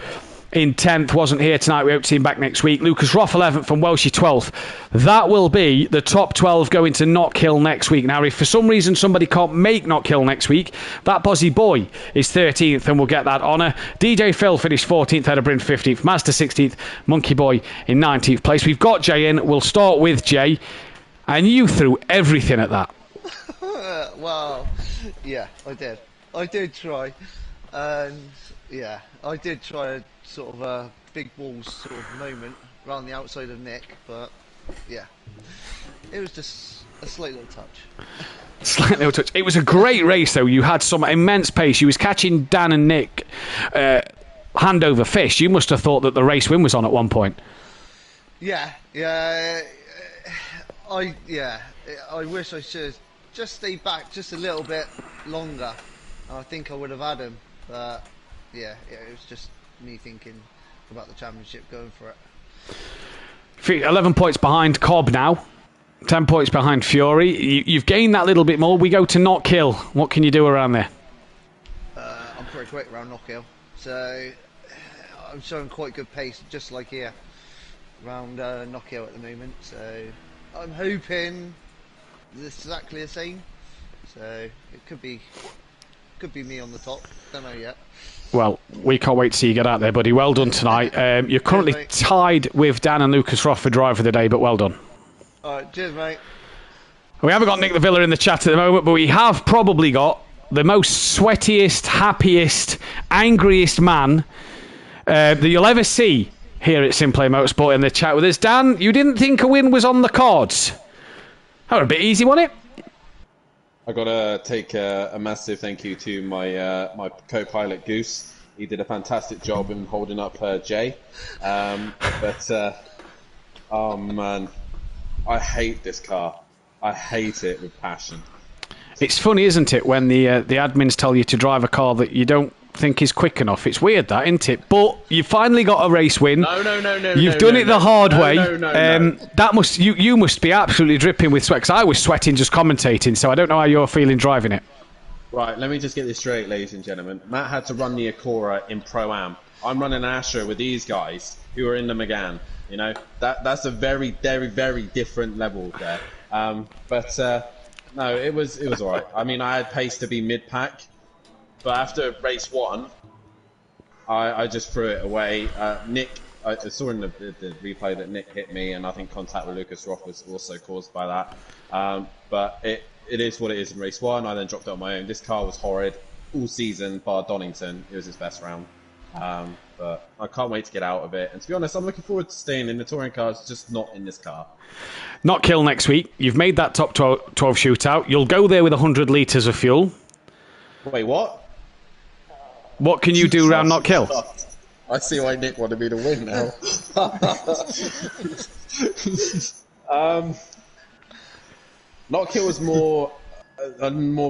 in 10th, wasn't here tonight. We hope to see him back next week. Lucas Roth 11th and Welshie 12th. That will be the top 12 going to Knockhill next week. Now, if for some reason somebody can't make Knockhill next week, that Bozzy Boy is 13th and will get that honour. DJ Phil finished 14th, Head of Bryn 15th, Master 16th, Monkey Boy in 19th place. We've got Jay in. We'll start with Jay. And you threw everything at that. Well, yeah, I did. I did try. And, yeah, I did try a sort of a big balls sort of moment around the outside of Nick, but yeah, it was just a slight little touch. Slight little touch. It was a great race, though. You had some immense pace. You was catching Dan and Nick hand over fist. You must have thought that the race win was on at one point. Yeah. I wish I should just stay back just a little bit longer. I think I would have had him, but yeah, it was just me thinking about the championship, going for it. 11 points behind Cobb now. 10 points behind Fury. You've gained that little bit more. We go to Knockhill. What can you do around there? I'm pretty quick around Knockhill, so I'm showing quite good pace, just like here around Knockhill at the moment. So I'm hoping it's exactly the same. So it could be me on the top. Don't know yet. Well, we can't wait to see you get out there, buddy. Well done tonight. You're currently tied with Dan and Lucas Roth for driver of the day, but well done. Alright, cheers, mate. We haven't got Nick the Villa in the chat at the moment, but we have probably got the most sweatiest, happiest, angriest man that you'll ever see here at Simplay Motorsport in the chat with us. Dan, you didn't think a win was on the cards? That was a bit easy, wasn't it? I got to take a massive thank you to my my co-pilot Goose. He did a fantastic job in holding up Jay. Oh man, I hate this car. I hate it with passion. It's funny, isn't it, when the admins tell you to drive a car that you don't think is quick enough. It's weird, that, isn't it? But you finally got a race win. No. You've done it the hard way. No. That must you must be absolutely dripping with sweat. 'Cause I was sweating just commentating, so I don't know how you're feeling driving it. Right, let me just get this straight, ladies and gentlemen. Matt had to run the Acura in Pro-Am. I'm running an Astra with these guys who are in the Megane. You know, that's a very, very, very different level there. No, it was all right. I mean, I had pace to be mid-pack, but after race one, I just threw it away. Nick, I saw in the replay that Nick hit me, and I think contact with Lucas Roth was also caused by that. But it is what it is in race one. I then dropped it on my own. This car was horrid all season, bar Donington. It was his best round. But I can't wait to get out of it. And to be honest, I'm looking forward to staying in the touring cars, just not in this car. Knockhill next week. You've made that top 12 shootout. You'll go there with 100 litres of fuel. Wait, what? What can you do around Knockhill? I see why Nick wanted me to win now. Knockhill was more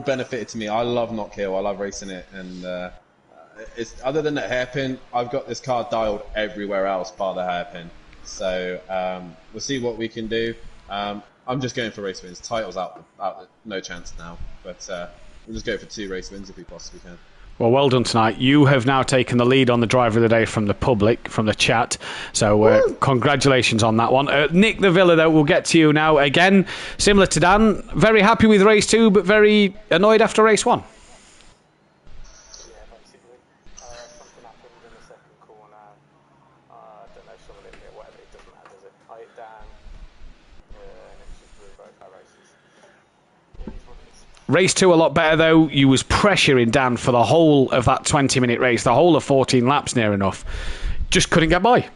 benefited to me. I love Knockhill. I love racing it, and it's other than that hairpin, I've got this car dialed everywhere else bar the hairpin. So we'll see what we can do. I'm just going for race wins. Titles out, no chance now. But we'll just go for 2 race wins if we possibly can. Well done tonight. You have now taken the lead on the driver of the day from the public, from the chat. So congratulations on that one. Nick the Villa, though, we'll get to you now. Again, similar to Dan, very happy with race 2, but very annoyed after race 1. Race 2 a lot better, though. You was pressuring Dan for the whole of that 20-minute race, the whole of 14 laps near enough. Just couldn't get by.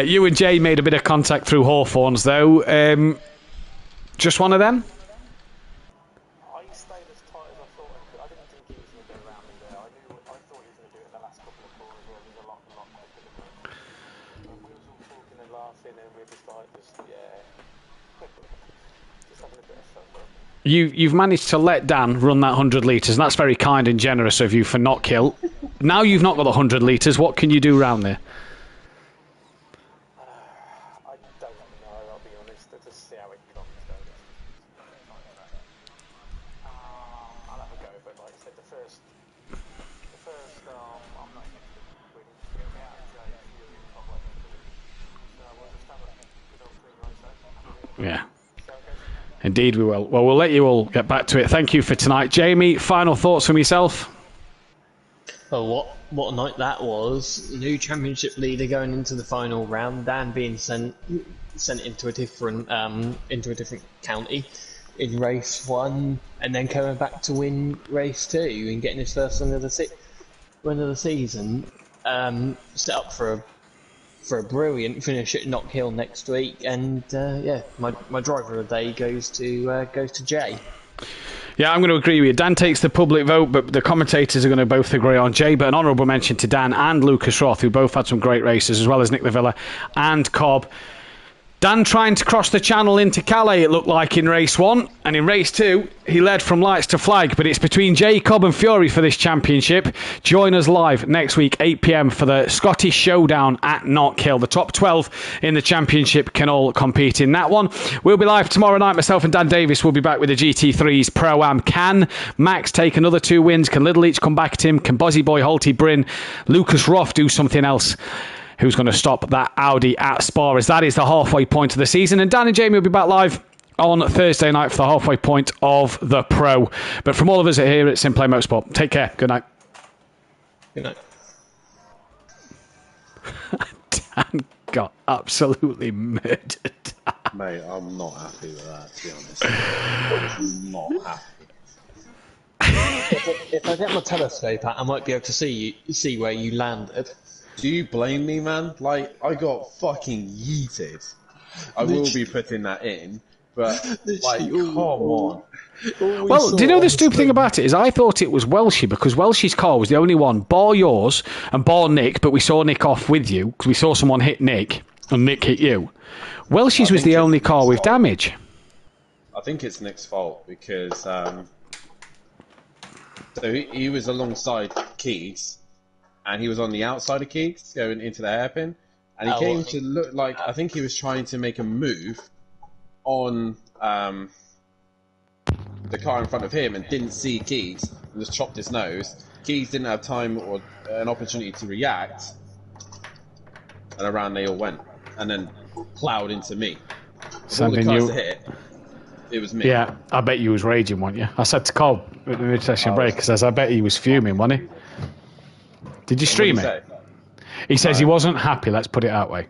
You and Jay made a bit of contact through Hawthorns, though. Just one of them? I stayed as tight as I thought I could. I didn't think he was going to go around me there. I thought he was going to do it in the last couple of corners where he was a lot quicker than me. And we was all talking and laughing, and we were just like, just having a bit of fun. You've managed to let Dan run that 100 litres, and that's very kind and generous of you for not kill. Now you've not got the 100 litres, what can you do round there? I don't know, I'll be honest. I'll just see how it comes. I'll have a go, but like I said, the first I'm not really to get me out of jail. So we'll just have a good old clean race. Yeah. Indeed we will. Well, we'll let you all get back to it. Thank you for tonight. Jamie, final thoughts from yourself? Well, what a night that was. New championship leader going into the final round. Dan being sent into a different county in race 1, and then coming back to win race 2 and getting his first win of the season. Set up for a brilliant finish at Knock Hill next week, and my driver of the day goes to Jay. Yeah, I'm going to agree with you. Dan takes the public vote, but the commentators are going to both agree on Jay. But an honourable mention to Dan and Lucas Roth, who both had some great races, as well as Nick Lavilla and Cobb. Dan trying to cross the channel into Calais, it looked like, in race 1. And in race 2, he led from lights to flag. But it's between Jay, Cobb and Fury for this championship. Join us live next week, 8 p.m, for the Scottish Showdown at Knock Hill. The top 12 in the championship can all compete in that one. We'll be live tomorrow night. Myself and Dan Davis will be back with the GT3's Pro-Am. Can Max take another 2 wins? Can Little Each come back at him? Can Bozzy Boy, Holty Bryn, Lucas Roth do something else? Who's going to stop that Audi at Spa, as that is the halfway point of the season. And Dan and Jamie will be back live on Thursday night for the halfway point of the Pro. But from all of us here at Simplay Motorsport, take care. Good night. Good night. Dan got absolutely murdered. Mate, I'm not happy with that, to be honest. I'm not happy. If I get my telescope out, I might be able to see where you landed. Do you blame me, man? Like, I got fucking yeeted. I will be putting that in, but, like, come on. Well, do you know the stupid thing about it is I thought it was Welshie, because Welshie's car was the only one, bar yours and bar Nick, but we saw Nick off with you because we saw someone hit Nick and Nick hit you. Welshie's was the only car with damage. I think it's Nick's fault because so he was alongside Keys and he was on the outside of Keys going into the hairpin, and he came to look like, I think he was trying to make a move on the car in front of him and didn't see Keys and just chopped his nose. Keys didn't have time or an opportunity to react, and around they all went, and then plowed into me. All the cars to hit, it was me. Yeah, I bet you was raging, weren't you? I said to Cole at the mid-session break, because I bet he was fuming, wasn't he? Did you stream it? He says he wasn't happy, let's put it that way.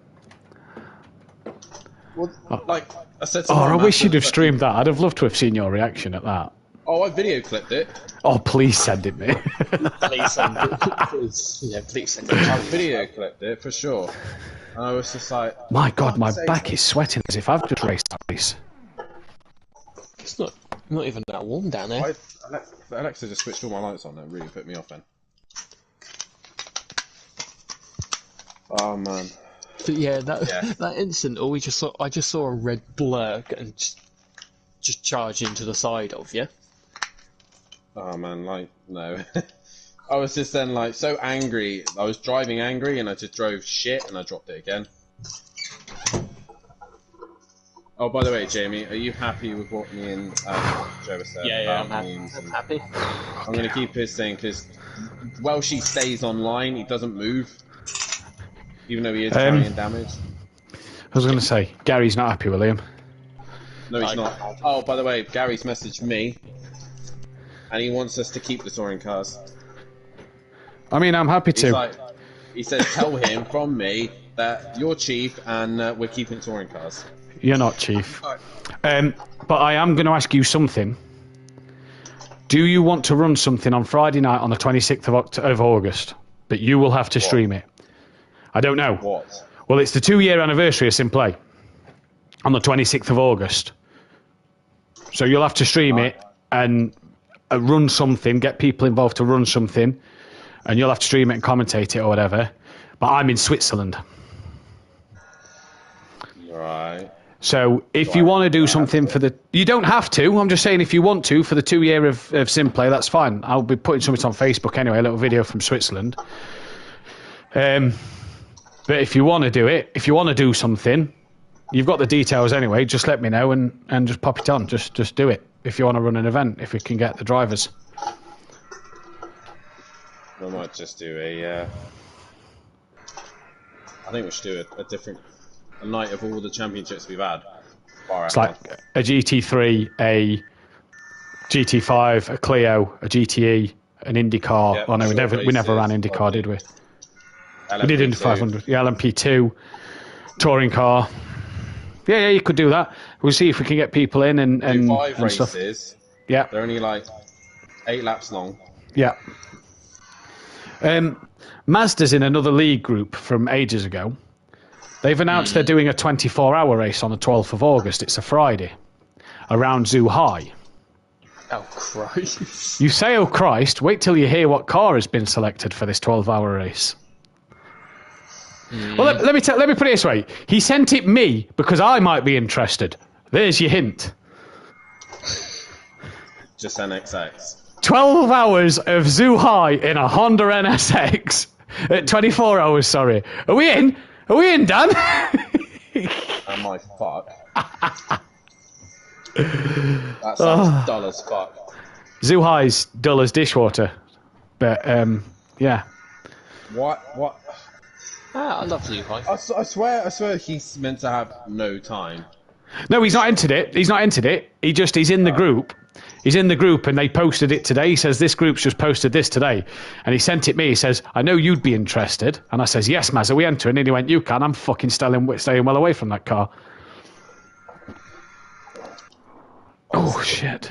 Well, like I said to I wish you'd have streamed that. I'd have loved to have seen your reaction at that. Oh, I video clipped it. Oh, please send it me. Please send it. Please send it. I video clipped it for sure. And I was just like, my God, my back is sweating as if I've just raced that race. It's not even that warm down there. Alexa just switched all my lights on. That really put me off then. Oh man. But yeah, that instant, I just saw a red blur and just charge into the side of you. Oh man, like, no. I was just then like so angry. I was driving angry and I just drove shit and I dropped it again. Oh, by the way, Jamie, are you happy with what me and Trevor said? Yeah, I'm happy. I'm going to keep his thing because Welshie stays online. He doesn't move. Even though he is carrying damage. I was going to say, Gary's not happy, William. No, he's not. Oh, by the way, Gary's messaged me. And he wants us to keep the touring cars. I mean, I'm happy to. He says, tell him from me that you're chief and we're keeping touring cars. You're not chief. But I am going to ask you something. Do you want to run something on Friday night on the 26th of August? But you will have to stream it. I don't know. What? Well, it's the 2-year anniversary of Simplay on the 26th of August. So you'll have to stream it and run something, get people involved to run something, and you'll have to stream it and commentate it or whatever. But I'm in Switzerland. Right. So if you want to do something for the... You don't have to. I'm just saying if you want to for the 2 year of Simplay, that's fine. I'll be putting something on Facebook anyway, a little video from Switzerland. But if you want to do it, if you want to do something, you've got the details anyway. Just let me know and just pop it on. Just do it if you want to run an event, if we can get the drivers. We might just do a... I think we should do a night of all the championships we've had. It's like a GT3, a GT5, a Clio, a GTE, an IndyCar. Yep, Oh no, we never ran IndyCar, did we? We did Indy 500. The LMP2, touring car. Yeah, you could do that. We'll see if we can get people in and do 5 and stuff. races. Yeah, They're only like 8 laps long. yeah. Mazda's in another league group from ages ago. They've announced they're doing a 24-hour race on the 12th of August. It's a Friday, around Zhuhai. Oh, Christ. You say, oh Christ, wait till you hear what car has been selected for this 12-hour race. Well, let me put it this way. He sent it me because I might be interested. There's your hint. Just NXX. 12 hours of Zhuhai in a Honda NSX. 24 hours, sorry. Are we in? Are we in, Dan? Am I fuck? That sounds dull as fuck. Zhuhai's dull as dishwater. But, yeah. What? I love you, Mike. I swear he's meant to have no time. No, he's not entered it. He's in the group. He's in the group and they posted it today. He says, this group's just posted this today. And he sent it me. He says, I know you'd be interested. And I says, yes, Maz, are we entering? And he went, you can. I'm fucking staying well away from that car. Oh, shit.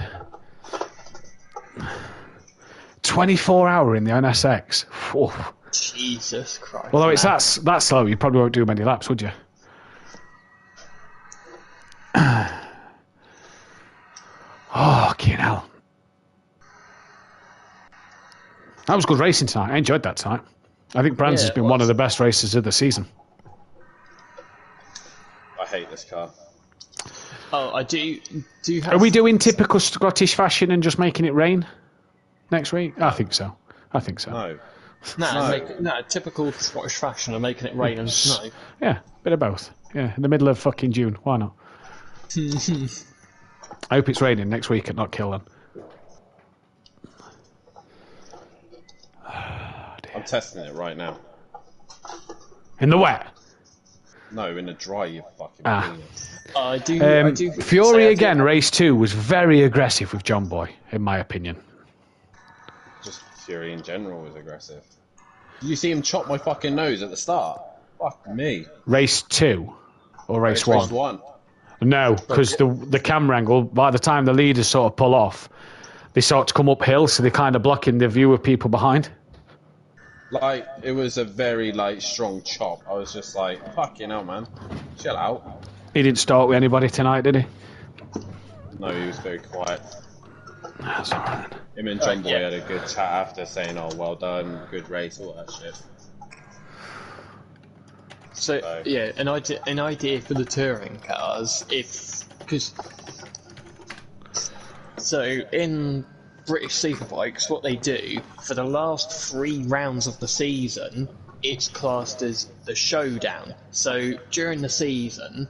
24-hour in the NSX. Oh. Jesus Christ. Although it's that slow, you probably won't do many laps, would you? Oh, fucking hell. That was good racing tonight. I enjoyed that tonight. I think Brands has been one of the best races of the season. I hate this car. Oh, I do have... Are we doing typical Scottish fashion and just making it rain next week? I think so. No. No, typical Scottish fashion of making it rain and snow. Yeah, bit of both. Yeah, in the middle of fucking June. Why not? I hope it's raining next week at Not Kill then. I'm testing it right now. In the wet? No, in the dry, you fucking penis. I do Fury again, race 2 was very aggressive with John Boy, in my opinion. Just Fury in general was aggressive. Did you see him chop my fucking nose at the start? Fuck me. Race 2 or race 1? Race 1. No, because the camera angle, by the time the leaders sort of pull off, they start to come uphill, so they're kind of blocking the view of people behind. Like, it was a very, strong chop. I was just like, fucking hell, man. Chill out. He didn't start with anybody tonight, did he? No, he was very quiet. That's alright. Him and John Boy had a good chat after, saying, oh, well done, good race, all that shit. So, yeah, an idea for the touring cars, so in British Superbikes, what they do, for the last 3 rounds of the season, it's classed as the showdown. So during the season,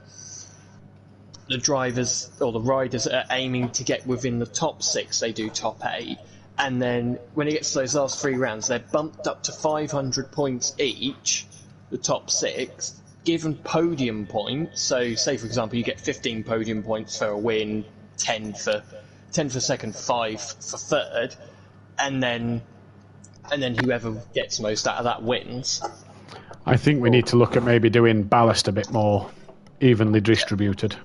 the drivers or the riders are aiming to get within the top 6, they do top 8, and then when it gets to those last 3 rounds, they're bumped up to 500 points each, the top 6, given podium points. So say for example you get 15 podium points for a win, 10 for second, 5 for third, and then whoever gets most out of that wins. I think we need to look at maybe doing ballast a bit more evenly distributed.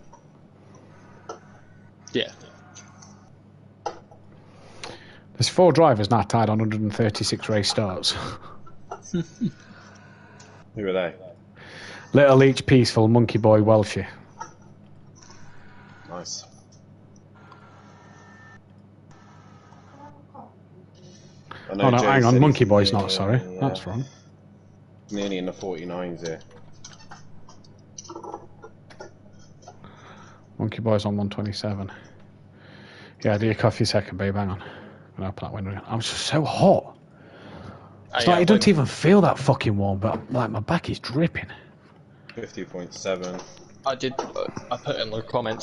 Yeah. There's 4 drivers now tied on 136 race starts. Who are they? Little Leach, Peaceful, Monkey Boy, Welshie. Nice. I know Oh no, Joe hang said on, he's Monkey Boy's nearly not, sorry. in the, That's wrong. nearly in the 49s here. Monkey Boy's on 127. Yeah, do your coffee second, babe, hang on. I'm gonna open that window. I'm just so hot. It's yeah, like, it doesn't even feel that fucking warm, but like my back is dripping. 50.7. I put in the comments